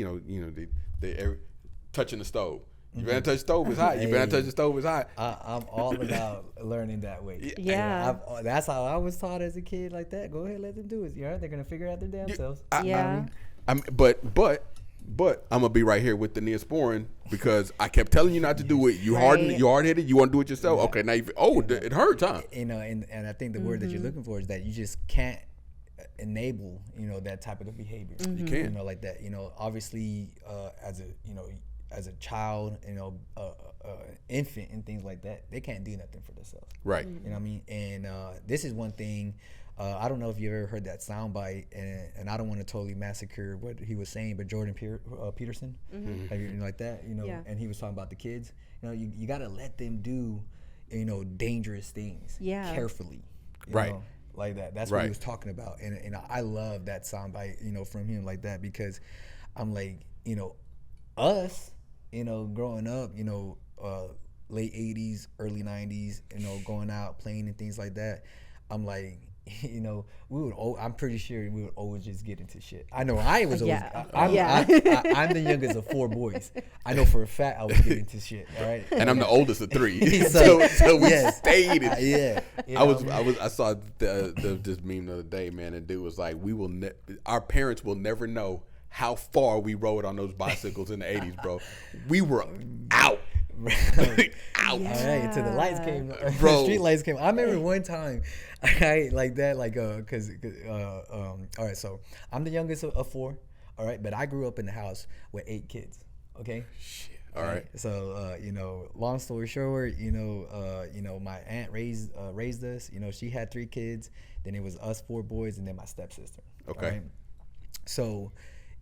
Speaker 2: they touching the stove, You better touch the stove is hot. You better touch the stove is hot.
Speaker 1: I'm all about learning that way.
Speaker 3: Yeah.
Speaker 1: That's how I was taught as a kid, like that. Go ahead, let them do it. You know, they're gonna figure out their damn selves.
Speaker 2: But I'm gonna be right here with the Neosporin because I kept telling you not to do it. You hard headed. You want to do it yourself. Okay, now it hurts, huh?
Speaker 1: You know, and I think the word that you're looking for is that you just can't enable, you know, that type of behavior.
Speaker 2: You can't,
Speaker 1: you know, like that. You know, obviously, as a child, you know, infant and things like that, they can't do nothing for themselves.
Speaker 2: Right.
Speaker 1: You know what I mean? And this is one thing. I don't know if you ever heard that soundbite, and I don't want to totally massacre what he was saying, but Jordan Peterson, have you like that? You know, and he was talking about the kids. You know, you got to let them do, you know, dangerous things carefully. You know, like that. That's what he was talking about, and I love that soundbite, you know, from him like that, because I'm like, you know, us, you know, growing up, you know, late 80s, early 90s, you know, going out playing and things like that. I'm like, you know, I'm pretty sure we would always just get into shit. I know I was always, I'm the youngest of 4 boys. I know for a fact I was getting into shit, all right?
Speaker 2: And I'm the oldest of 3. so we stayed in. I saw this meme the other day, man, and dude was like, our parents will never know how far we rode on those bicycles in the 80s, bro. We were out.
Speaker 1: Out. All right, until the lights came, bro. Street lights came. I remember one time, like that, like all right, so I'm the youngest of 4, all right, but I grew up in the house with 8 kids. Okay.
Speaker 2: Shit. All right.
Speaker 1: So you know, long story short, you know, my aunt raised us. You know, she had 3 kids. Then it was us 4 boys, and then my stepsister.
Speaker 2: Okay.
Speaker 1: Right? So,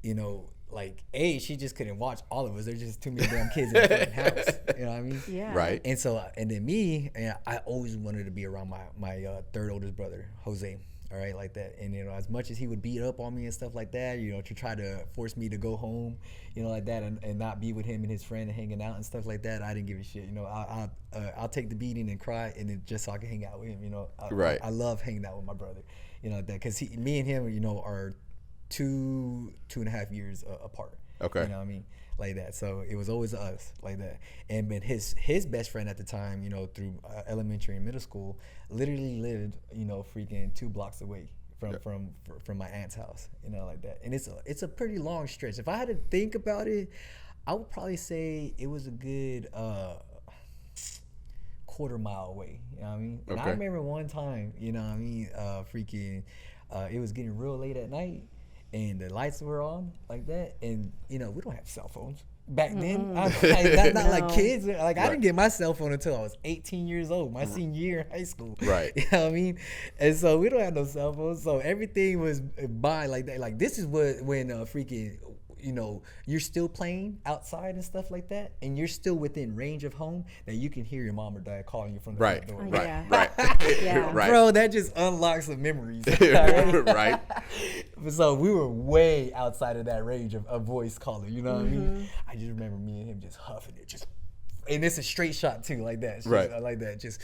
Speaker 1: you know, like, she just couldn't watch all of us. There's just too many damn kids in the fucking house. You know what I mean?
Speaker 3: Yeah.
Speaker 2: Right.
Speaker 1: And so, and then me, I always wanted to be around my third oldest brother, Jose. All right, like that. And, you know, as much as he would beat up on me and stuff like that, you know, to try to force me to go home, you know, like that, and not be with him and his friend and hanging out and stuff like that, I didn't give a shit. You know, I'll take the beating and cry, and then just so I can hang out with him. You know, I love hanging out with my brother. You know, that because me and him, you know, are 2.5 years apart.
Speaker 2: Okay.
Speaker 1: You know what I mean? Like that. So it was always us like that. And but his best friend at the time, you know, through elementary and middle school, literally lived, you know, freaking 2 blocks away from my aunt's house, you know, like that. And it's a pretty long stretch. If I had to think about it, I would probably say it was a good quarter mile away. You know what I mean? Okay. And I remember one time, you know what I mean, it was getting real late at night, and the lights were on like that, and you know, we don't have cell phones back then. Not like kids. Like I didn't get my cell phone until I was 18 years old, my senior year in high school.
Speaker 2: Right.
Speaker 1: You know what I mean? And so we don't have no cell phones, so everything was by like that. Like this is when freaking, you know, you're still playing outside and stuff like that, and you're still within range of home, that you can hear your mom or dad calling you from the front door.
Speaker 2: Right.
Speaker 1: Bro, that just unlocks some memories.
Speaker 2: Right.
Speaker 1: So we were way outside of that range of voice calling, you know what I mean? I just remember me and him just huffing it, and it's a straight shot too, like that. Like that, just,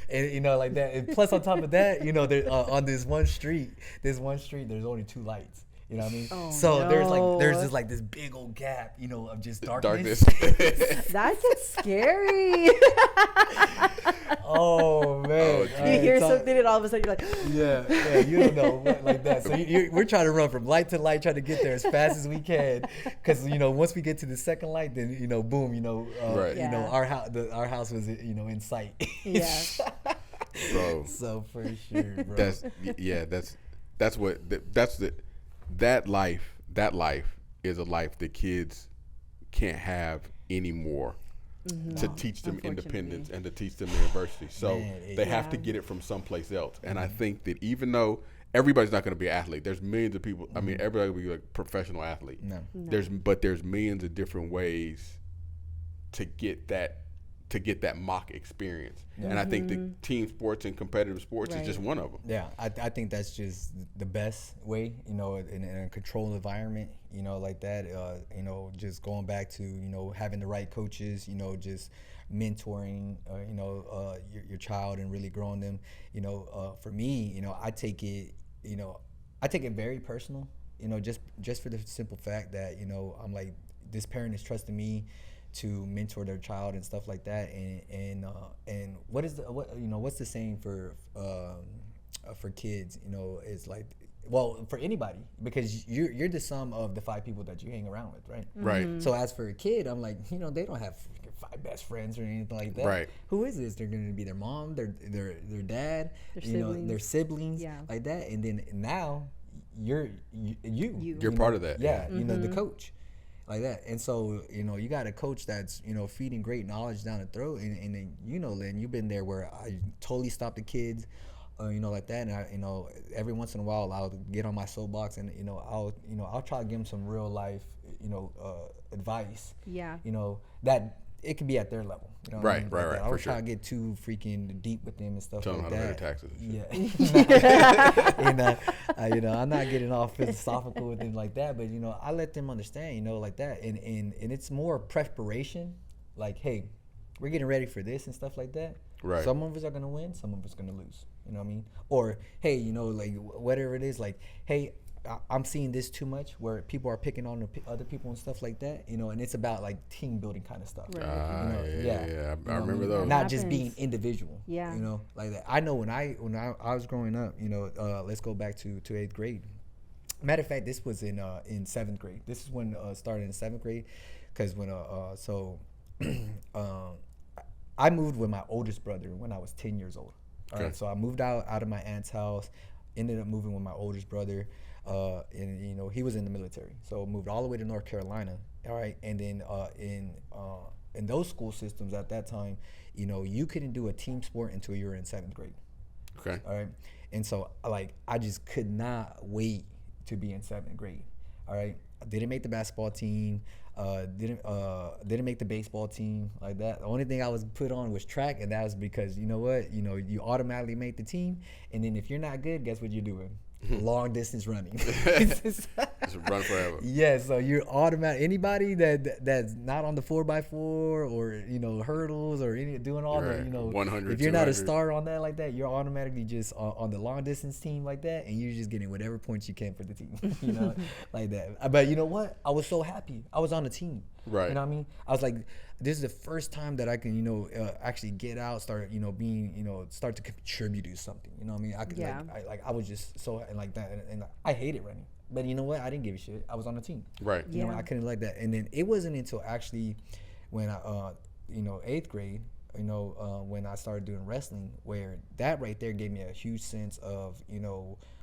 Speaker 1: and you know, like that. And plus on top of that, you know, there on this one street, there's only 2 lights. You know what I mean?
Speaker 3: Oh,
Speaker 1: so
Speaker 3: no.
Speaker 1: there's just like this big old gap, you know, of just darkness.
Speaker 3: That's just scary.
Speaker 1: Oh man!
Speaker 3: You hear something and all of a sudden you're like,
Speaker 1: yeah, you don't know what, like that. So we're trying to run from light to light, trying to get there as fast as we can, because you know, once we get to the second light, then you know, boom, you know, you know, our house was, you know, in sight.
Speaker 3: Yeah.
Speaker 2: Bro.
Speaker 1: So for sure, bro.
Speaker 2: That life is a life that kids can't have anymore, to teach them independence and to teach them adversity. So they have to get it from someplace else. And I think that even though everybody's not going to be an athlete, there's millions of people. I mean, everybody will be like a professional athlete.
Speaker 1: No.
Speaker 2: There's millions of different ways to get that mock experience. And I think the team sports and competitive sports is just one of them.
Speaker 1: Yeah, I think that's just the best way, you know, in a controlled environment, you know, like that, you know, just going back to, you know, having the right coaches, you know, just mentoring, you know, your child and really growing them, you know. For me, you know, I take it very personal, you know, just for the simple fact that, you know, I'm like, this parent is trusting me to mentor their child and stuff like that. And what's the saying for kids? It's like, well, for anybody, because you're the sum of the 5 people that you hang around with, right?
Speaker 2: Right.
Speaker 1: So as for a kid, I'm like, they don't have 5 best friends or anything like that.
Speaker 2: Right.
Speaker 1: Who is this? They're going to be their mom, their dad, their siblings, like that. And then now you're
Speaker 2: part of that.
Speaker 1: Yeah, the coach, like that. And so you got a coach that's feeding great knowledge down the throat, and then Lynn, you've been there where I totally stop the kids. Like that, and I, every once in a while I'll get on my soapbox and I'll try to give them some real life, advice.
Speaker 3: Yeah.
Speaker 1: That it could be at their level.
Speaker 2: Right.
Speaker 1: I don't try to get too freaking deep with them and stuff
Speaker 2: Tell
Speaker 1: like
Speaker 2: them how
Speaker 1: that.
Speaker 2: to pay taxes.
Speaker 1: Yeah. I'm not getting all philosophical with them like that, but I let them understand, like that, and it's more preparation. Like, hey, we're getting ready for this and stuff like that.
Speaker 2: Right.
Speaker 1: Some of us are gonna win, some of us are gonna lose. You know what I mean? Or hey, like whatever it is, like hey, I'm seeing this too much where people are picking on other people and stuff like that. And it's about like team building kind of stuff.
Speaker 3: Right.
Speaker 2: I remember those.
Speaker 1: Not just being individual.
Speaker 3: Yeah.
Speaker 1: Like that. I know when I was growing up, let's go back to 8th grade. Matter of fact, this was in 7th grade. This is when started in 7th grade, because when I moved with my oldest brother when I was 10 years old. All right, so I moved out of my aunt's house, ended up moving with my oldest brother, and he was in the military, so moved all the way to North Carolina. All right, and then in those school systems at that time, you couldn't do a team sport until you were in 7th grade.
Speaker 2: Okay.
Speaker 1: All right, and so I just could not wait to be in 7th grade. All right, I didn't make the basketball team. Didn't make the baseball team, like that. The only thing I was put on was track, and that was because you automatically make the team, and then if you're not good, guess what you're doing? Long distance running.
Speaker 2: Just run forever.
Speaker 1: Yeah, so you're automatic. Anybody that's not on the 4x4 or hurdles or doing all the
Speaker 2: 100.
Speaker 1: If you're not a star on that like that, you're automatically just on the long distance team like that, and you're just getting whatever points you can for the team, like that. But you know what? I was so happy. I was on the team.
Speaker 2: Right.
Speaker 1: You know what I mean? I was like, this is the first time that I can, actually get out, start, being, start to contribute to something. You know what I mean? I could, I was just so like that, and I hated running. But you know what? I didn't give a shit. I was on the team.
Speaker 2: Right.
Speaker 1: You know, I couldn't like that. And then it wasn't until actually when I, 8th grade, when I started doing wrestling, where that right there gave me a huge sense of,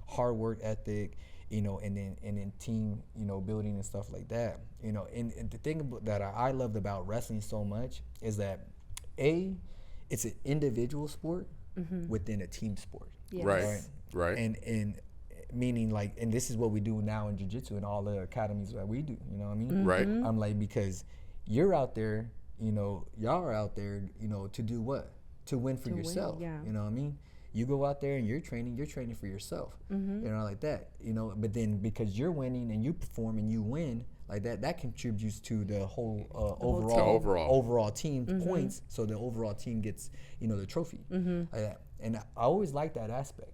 Speaker 1: hard work ethic, and then team, building and stuff like that. And the thing that I loved about wrestling so much is that it's an individual sport within a team sport.
Speaker 3: Yes.
Speaker 2: Right.
Speaker 1: And meaning like, and this is what we do now in jiu-jitsu and all the academies that we do, you know what I mean?
Speaker 2: Right.
Speaker 1: I'm like, because you're out there, y'all are out there, to do what? To win for yourself.
Speaker 3: Yeah.
Speaker 1: You know what I mean? You go out there and you're training for yourself, like that, but then because you're winning and you perform and you win like that, that contributes to the whole overall team points. So the overall team gets, the trophy like that. And I always like that aspect,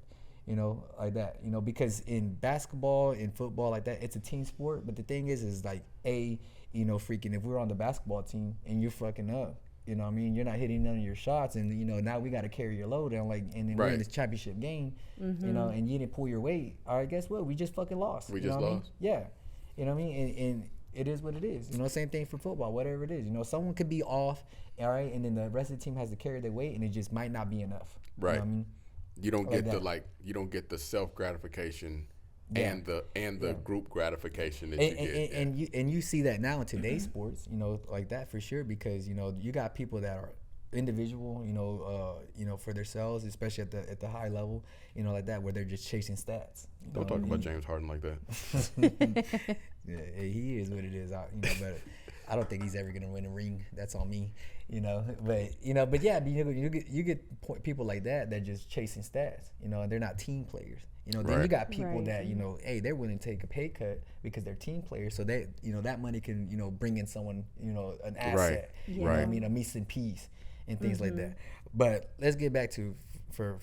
Speaker 1: like that, because in basketball, in football like that, it's a team sport. But the thing is like, freaking if we're on the basketball team and you're fucking up, you know what I mean? You're not hitting none of your shots, and now we got to carry your load, and and then we're in this championship game, and you didn't pull your weight. All right, guess what? We just fucking lost.
Speaker 2: We just lost.
Speaker 1: Yeah, you know what I mean? And it is what it is. Same thing for football, whatever it is. Someone could be off, all right, and then the rest of the team has to carry their weight, and it just might not be enough.
Speaker 2: Right.
Speaker 1: You know what I mean?
Speaker 2: You don't get you don't get the self gratification.
Speaker 1: Yeah.
Speaker 2: And the group gratification that you get.
Speaker 1: And you see that now in today's sports, like that for sure, because you got people that are individual, for themselves, especially at the high level, like that, where they're just chasing stats.
Speaker 2: Don't talk about James Harden like that.
Speaker 1: Yeah, he is what it is. But I don't think he's ever gonna win a ring. That's on me, But you get people like that just chasing stats, and they're not team players. Then you got people that, hey, they're willing to take a pay cut because they're team players. So they, that money can, bring in someone, an asset, you know what I mean, a missing piece and things like that. But let's get back to, for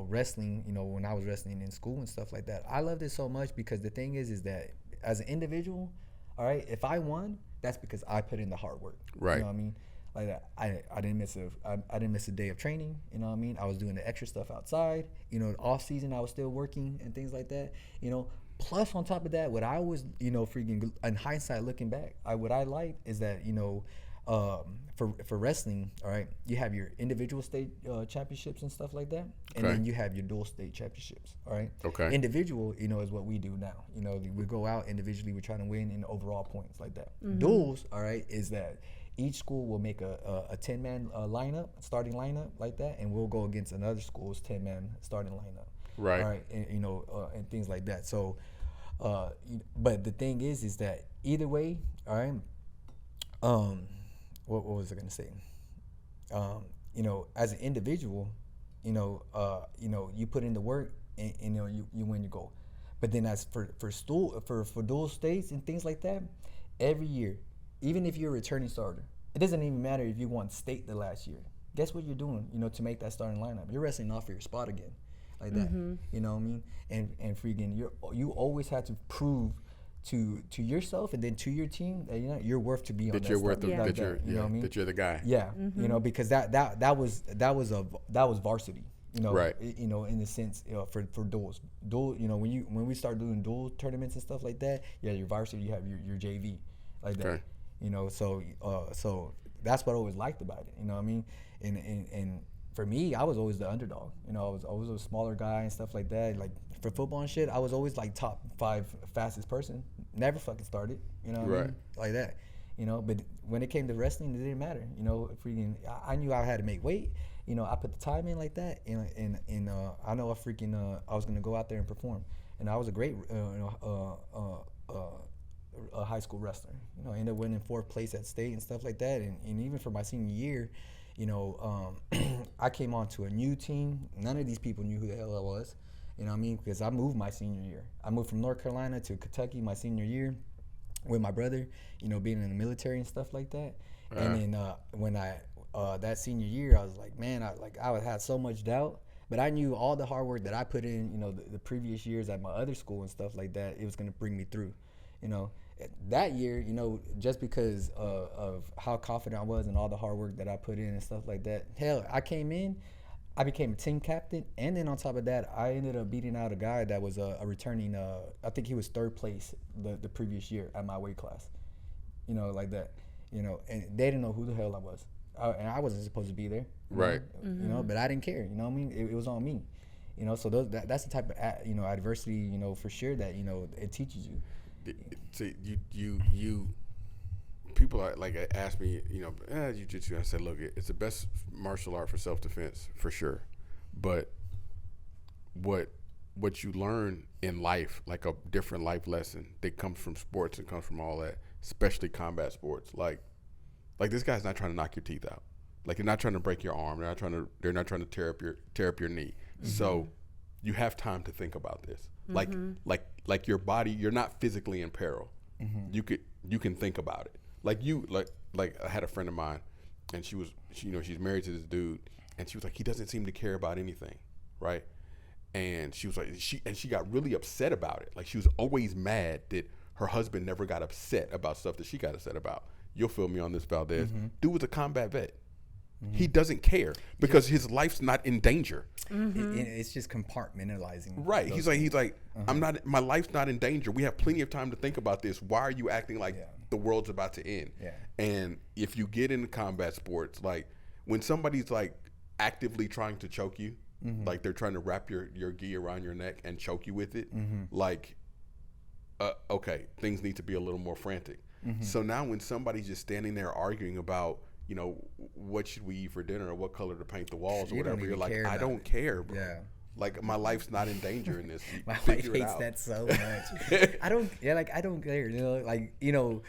Speaker 1: wrestling, when I was wrestling in school and stuff like that. I loved it so much because the thing is that as an individual, All right, if I won, that's because I put in the hard work.
Speaker 2: Right.
Speaker 1: You know what I mean? Like I didn't miss a day of training. You know what I mean? I was doing the extra stuff outside. You know, off season I was still working and things like that. You know, plus on top of that, what I was, you know, freaking in hindsight looking back, what I liked is that, you know, for wrestling, all right, you have your individual state championships and stuff like that, and then you have your dual state championships, all right.
Speaker 2: Okay.
Speaker 1: Individual, you know, is what we do now. You know, we go out individually, we're trying to win in overall points like that. Duals, all right, is that each school will make a 10-man lineup, starting lineup like that, and we'll go against another school's 10-man starting lineup.
Speaker 2: Right.
Speaker 1: All right, and, you know, and things like that. So, but the thing is that either way, all right. What was I gonna say? You know, as an individual, you know, you put in the work, and you know, you win your goal. But then as for dual states and things like that, every year, even if you're a returning starter, it doesn't even matter if you won state the last year. Guess what you're doing? You know, to make that starting lineup, you're wrestling off for your spot again, like that. You know what I mean? And freaking, you always have to prove to yourself and then to your team that, you know, you're worth to be on that.
Speaker 2: You're worth
Speaker 1: you know what I mean?
Speaker 2: That you're the guy.
Speaker 1: Yeah, you know, because that was varsity. You know,
Speaker 2: right.
Speaker 1: You know, in the sense, you know, for duels, you know, when we start doing dual tournaments and stuff like that, yeah, your varsity, you have your JV, like that. You know, so that's what I always liked about it. You know what I mean? And for me, I was always the underdog. You know, I was always a smaller guy and stuff like that. Like for football and shit, I was always like top 5 fastest person. Never fucking started. You know what I mean? Like that. You know, but when it came to wrestling, it didn't matter. You know, I knew I had to make weight. You know, I put the time in like that, and I know I was gonna go out there and perform, and I was a great a high school wrestler. You know, I ended up winning 4th place at state and stuff like that, and even for my senior year, you know, I came on to a new team. None of these people knew who the hell I was. You know what I mean? Because I moved my senior year. I moved from North Carolina to Kentucky my senior year with my brother, you know, being in the military and stuff like that. And then when I that senior year, I was like, man, I had so much doubt, but I knew all the hard work that I put in, you know, the previous years at my other school and stuff like that, it was going to bring me through, you know. That year, you know, just because of how confident I was and all the hard work that I put in and stuff like that, hell, I came in, I became a team captain, and then on top of that, I ended up beating out a guy that was a returning, I think he was 3rd place the previous year at my weight class, you know, like that, you know, and they didn't know who the hell I was. And I wasn't supposed to be there,
Speaker 2: right?
Speaker 1: You know, but I didn't care. You know what I mean? It was on me. You know, so that's the type of, you know, adversity, you know, for sure that, you know, it teaches you.
Speaker 2: See, you people are like ask me, you know, jiu-jitsu. I said, look, it's the best martial art for self-defense for sure, but what you learn in life, like a different life lesson that comes from sports and comes from all that, especially combat sports, like this guy's not trying to knock your teeth out. Like, they're not trying to break your arm. They're not trying to tear up your knee. So you have time to think about this. Like your body, you're not physically in peril. You can think about it. Like I had a friend of mine, and she's married to this dude, and she was like, he doesn't seem to care about anything, right? And she was like, she got really upset about it. Like, she was always mad that her husband never got upset about stuff that she got upset about. You'll feel me on this, Valdez. Dude was a combat vet. He doesn't care because his life's not in danger.
Speaker 1: It's just compartmentalizing.
Speaker 2: Right. He's like, my life's not in danger. We have plenty of time to think about this. Why are you acting like the world's about to end? Yeah. And if you get into combat sports, like when somebody's like actively trying to choke you, like they're trying to wrap your gi around your neck and choke you with it, like, okay, things need to be a little more frantic. So now when somebody's just standing there arguing about, you know, what should we eat for dinner or what color to paint the walls or whatever, you're like, I don't care, bro. Yeah. Like, my life's not in danger in this.
Speaker 1: My wife hates that so much. I don't care. You know, like, you know,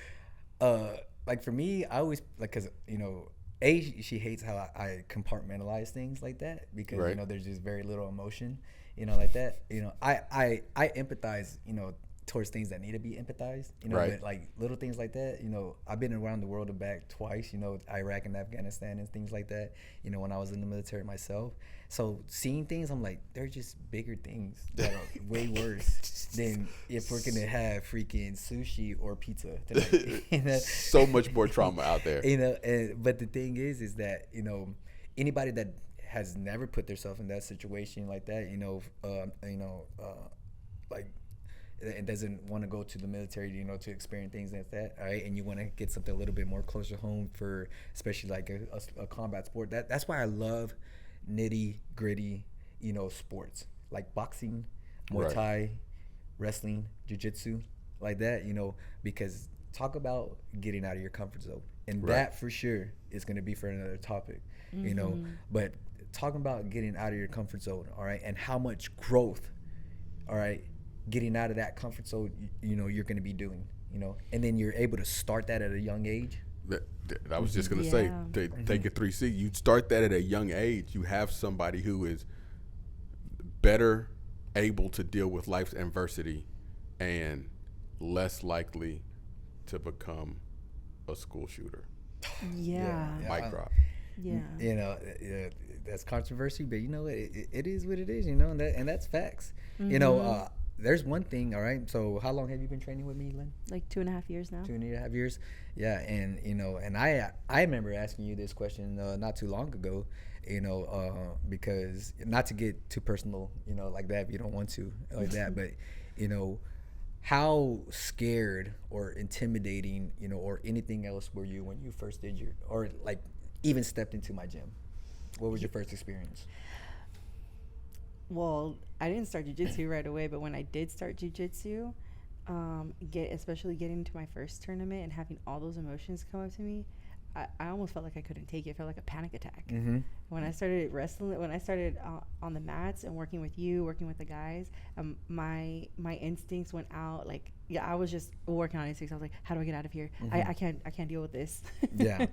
Speaker 1: like for me, I always, like, cause, you know, she hates how I compartmentalize things like that because, you know, there's just very little emotion, you know, like that. You know, I empathize, you know, towards things that need to be empathized, you know,
Speaker 2: Right.
Speaker 1: but like little things like that, you know, I've been around the world and back twice, you know, Iraq and Afghanistan and things like that, you know, when I was in the military myself. So seeing things, I'm like, they're just bigger things that are way worse than if we're gonna have freaking sushi or pizza tonight. You know?
Speaker 2: So much more trauma out there.
Speaker 1: You know, but the thing is that, you know, anybody that has never put themselves in that situation like that, like, and doesn't want to go to the military, you know, to experience things like that, all right, and you want to get something a little bit more closer home for, especially like a combat sport. That's why I love nitty gritty, you know, sports like boxing, Muay Thai, wrestling, jiu-jitsu, like that, you know, because talk about getting out of your comfort zone, and that for sure is going to be for another topic, you know, but talking about getting out of your comfort zone, all right, and how much growth, all right, getting out of that comfort zone, you know, you're going to be doing, you know, and then you're able to start that at a young age.
Speaker 2: I was just going to say, take a 3C. You start that at a young age. You have somebody who is better able to deal with life's adversity and less likely to become a school shooter.
Speaker 3: Yeah.
Speaker 2: Mic drop.
Speaker 3: Yeah.
Speaker 1: You know, that's controversy, but you know, it is what it is, you know, and that's facts. You know, there's one thing, all right. So how long have you been training with me, Lynn?
Speaker 3: Like 2.5 years now.
Speaker 1: 2.5 years. Yeah. And, you know, and I remember asking you this question not too long ago, you know, because not to get too personal, you know, like that, if you don't want to like that, but, you know, how scared or intimidating, you know, or anything else were you when you first did or like even stepped into my gym? What was your first experience?
Speaker 3: Well, I didn't start jiu-jitsu right away, but when I did start jiu-jitsu, especially getting to my first tournament and having all those emotions come up to me, I almost felt like I couldn't take it. It felt like a panic attack. When I started wrestling, when I started on the mats and working with you, working with the guys, my instincts went out. Like, yeah, I was just working on instincts. I was like, how do I get out of here? I can't deal with this.
Speaker 1: Yeah.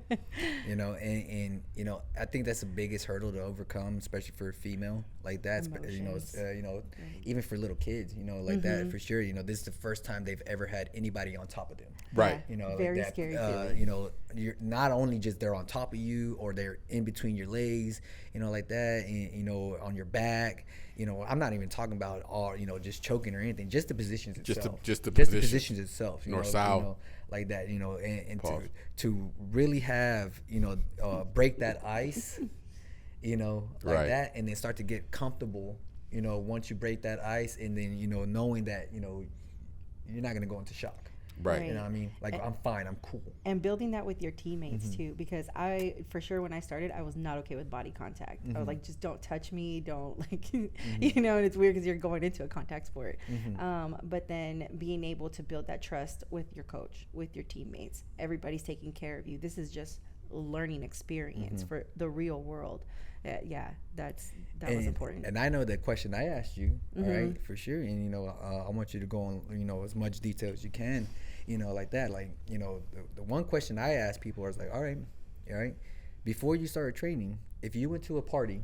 Speaker 1: You know, and you know, I think that's the biggest hurdle to overcome, especially for a female like that. You know, even for little kids, you know, like that for sure. You know, this is the first time they've ever had anybody on top of them.
Speaker 2: Right.
Speaker 1: You know,
Speaker 3: very
Speaker 1: like that,
Speaker 3: scary feeling.
Speaker 1: you know, you're not only just they're on top of you or they're in between your legs, you know, like that, and you know, on your back. You know, I'm not even talking about all, you know, just choking or anything. Just the positions itself.
Speaker 2: Just the
Speaker 1: positions itself.
Speaker 2: North south.
Speaker 1: You know, like that. You know, and to really have, you know, break that ice. You know, like that, and then start to get comfortable. You know, once you break that ice, and then, you know, knowing that, you know, you're not gonna go into shock.
Speaker 2: Right.
Speaker 1: You know what I mean? Like, I'm fine. I'm cool.
Speaker 3: And building that with your teammates too, because for sure when I started, I was not okay with body contact. I was like, just don't touch me, don't like, you know. And it's weird because you're going into a contact sport. But then being able to build that trust with your coach, with your teammates, everybody's taking care of you. This is just learning experience for the real world. That was important.
Speaker 1: And I know the question I asked you, all right, for sure. And, you know, I want you to go on, you know, as much detail as you can, you know, like that. Like, you know, the one question I ask people is like, all right, before you started training, if you went to a party,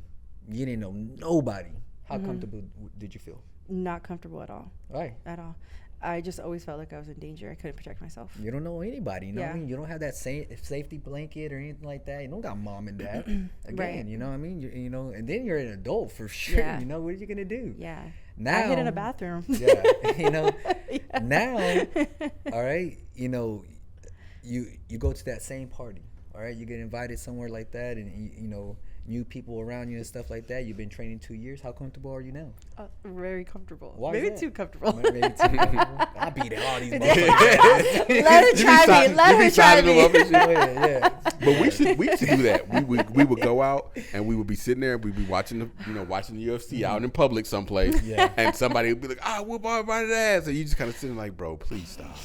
Speaker 1: you didn't know nobody, how comfortable did you feel?
Speaker 3: Not comfortable at all.
Speaker 1: Right.
Speaker 3: At all. I just always felt like I was in danger. I couldn't protect myself.
Speaker 1: You don't know anybody, you know what I mean? You don't have that safety blanket or anything like that. You don't got mom and dad. Again, you know what I mean? You know, and then you're an adult for sure. You know, what are you going to do?
Speaker 3: Yeah.
Speaker 1: Now,
Speaker 3: I hid in a bathroom.
Speaker 1: Yeah. You know, now, all right, you know, you go to that same party, all right? You get invited somewhere like that, and, you know, new people around you and stuff like that. You've been training 2 years. How comfortable are you now?
Speaker 3: Very comfortable.
Speaker 1: Why
Speaker 3: Maybe too comfortable.
Speaker 1: Maybe too comfortable. I'll beat all these motherfuckers.
Speaker 3: Let her try me. Let her try me.
Speaker 1: Yeah.
Speaker 2: But we should do that. We would go out and we would be sitting there and we'd be watching the UFC out in public someplace. Yeah. And somebody would be like, whoop everybody's ass. And you just kind of sitting like, bro, please stop.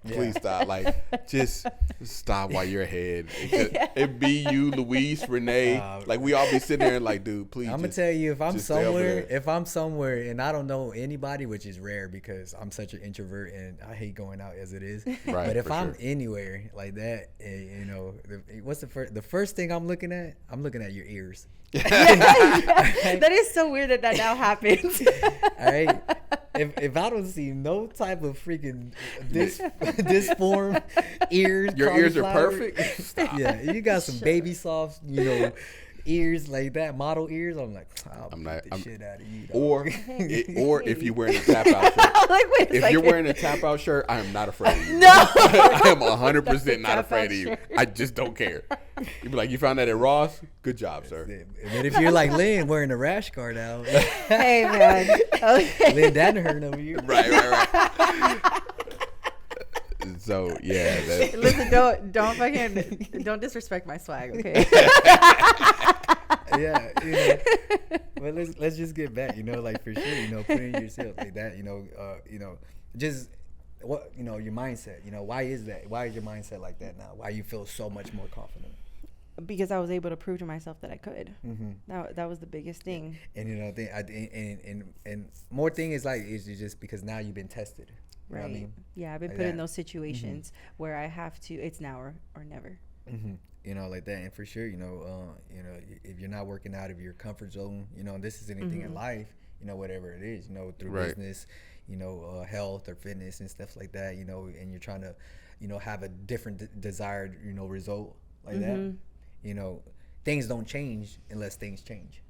Speaker 2: Please stop. Like, just stop while you're ahead. It'd be you, Luis, Renee. Like, we all be sitting there and like, dude, please.
Speaker 1: I'm gonna tell you, if I'm somewhere and I don't know anybody, which is rare because I'm such an introvert and I hate going out as it is. Right. But if I'm anywhere like that, you know, what's the first thing I'm looking at? I'm looking at your ears.
Speaker 3: That is so weird that now happens.
Speaker 1: All right. if I don't see no type of freaking disform ears,
Speaker 2: Your ears are
Speaker 1: cauliflower,
Speaker 2: perfect. Stop.
Speaker 1: Yeah, you got some baby soft, ears like that, model ears. I'm like, I'll beat the shit out of you. Dog.
Speaker 2: Or if you're wearing a tap out shirt.
Speaker 3: Like, wait a
Speaker 2: If
Speaker 3: second.
Speaker 2: you're wearing a tap out shirt, I am not afraid of you.
Speaker 3: No.
Speaker 2: I am 100% not
Speaker 3: Tap
Speaker 2: afraid
Speaker 3: out
Speaker 2: of you.
Speaker 3: shirt.
Speaker 2: I just don't care. You'd be like, you found that at Ross? Good job, sir.
Speaker 1: And then if you're like Lynn wearing a rash guard out,
Speaker 3: Hey, man. Okay.
Speaker 1: Lynn Danaher over you.
Speaker 2: Right. So yeah,
Speaker 3: Listen, don't disrespect my swag, okay?
Speaker 1: Yeah, but let's just get back, like for sure, putting yourself like that, just what your mindset, why is that? Why is your mindset like that now? Why you feel so much more confident?
Speaker 3: Because I was able to prove to myself that I could. That was the biggest thing.
Speaker 1: And and more thing is just because now you've been tested. You know
Speaker 3: Right.
Speaker 1: what I mean?
Speaker 3: Yeah, I've been
Speaker 1: Like
Speaker 3: put in
Speaker 1: that.
Speaker 3: those situations where I have to. It's now or never.
Speaker 1: Like that. And for sure, if you're not working out of your comfort zone, this is anything in life, whatever it is, through business, health or fitness and stuff like that, and you're trying to, have a different desired, result like that, things don't change unless things change.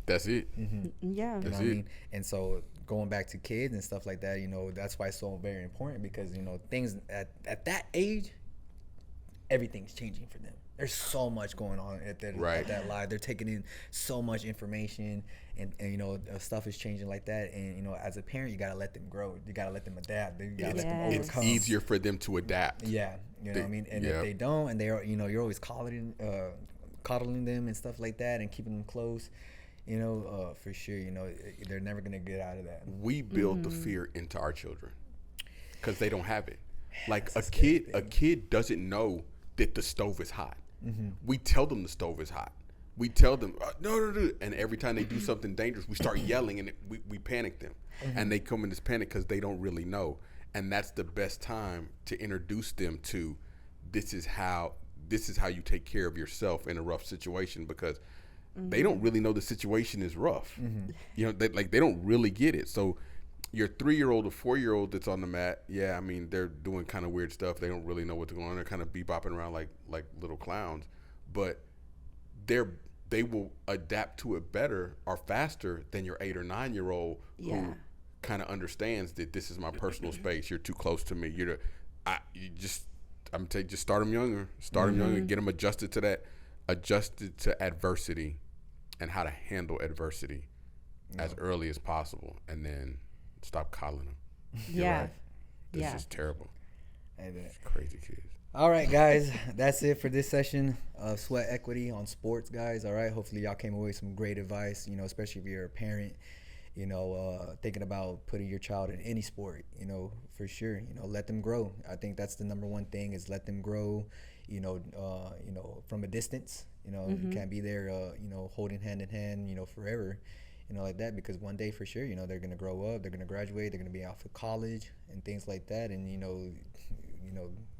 Speaker 2: that's it.
Speaker 3: Yeah.
Speaker 1: You know what I mean? And so going back to kids and stuff like that, that's why it's so very important because, things at that age, everything's changing for them. There's so much going on at that live. They're taking in so much information and stuff is changing like that. And, as a parent, you got to let them grow. You got to let them adapt. You got to let them overcome.
Speaker 2: It's easier for them to adapt.
Speaker 1: Yeah. You know what I mean? And if they don't and they're, you're always coddling them and stuff like that and keeping them close, for sure, they're never going to get out of that.
Speaker 2: We build the fear into our children because they don't have it. Like a kid doesn't know that the stove is hot. We tell them the stove is hot. We tell them, no. And every time they do something dangerous, we start yelling and we panic them. And they come in this panic because they don't really know. And that's the best time to introduce them to this is how you take care of yourself in a rough situation because they don't really know the situation is rough. They don't really get it. So your 3-year-old or 4-year-old that's on the mat, they're doing kind of weird stuff. They don't really know what's going on. They're kind of bebopping around like little clowns, but they will adapt to it better or faster than your 8 or 9-year-old who kind of understands that this is my personal space. You're too close to me. Just start them younger. Get them adjusted to adversity and how to handle adversity as early as possible, and then stop coddling them.
Speaker 3: Yeah.
Speaker 2: Right. This is terrible.
Speaker 1: It's
Speaker 2: crazy kids.
Speaker 1: All right, guys, that's it for this session of Sweat Equity on sports, guys. All right, hopefully y'all came away with some great advice, especially if you're a parent, thinking about putting your child in any sport, for sure, let them grow. I think that's the number one thing is let them grow, from a distance, you can't be there, holding hand in hand, forever, like that, because one day for sure, they're going to grow up, they're going to graduate, they're going to be out for college and things like that. And,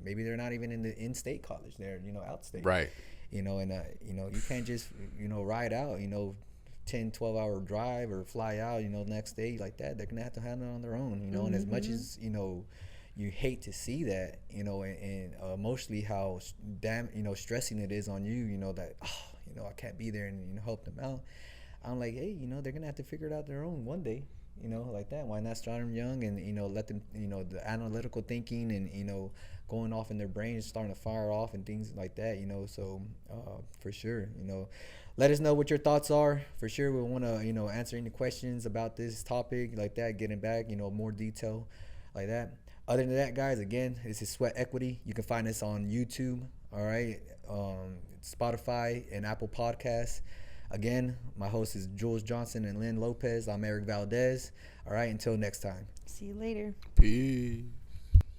Speaker 1: maybe they're not even in the in-state college, they're, out state. Right. And, you can't just, ride out, 10, 12-hour drive or fly out, next day like that. They're going to have to handle it on their own, and as much as, you hate to see that, and emotionally how stressing it is on you, that, I can't be there and, help them out. I'm like, hey, they're going to have to figure it out their own one day, like that. Why not start them young and, let them, the analytical thinking and, going off in their brains, starting to fire off and things like that, so for sure, let us know what your thoughts are. For sure, we want to, answer any questions about this topic like that, getting back, more detail like that. Other than that, guys, again, this is Sweat Equity. You can find us on YouTube, all right, Spotify and Apple Podcasts. Again, my host is Jules Johnson and Lynn Lopez. I'm Eric Valdez. All right, until next time.
Speaker 3: See you later.
Speaker 2: Peace.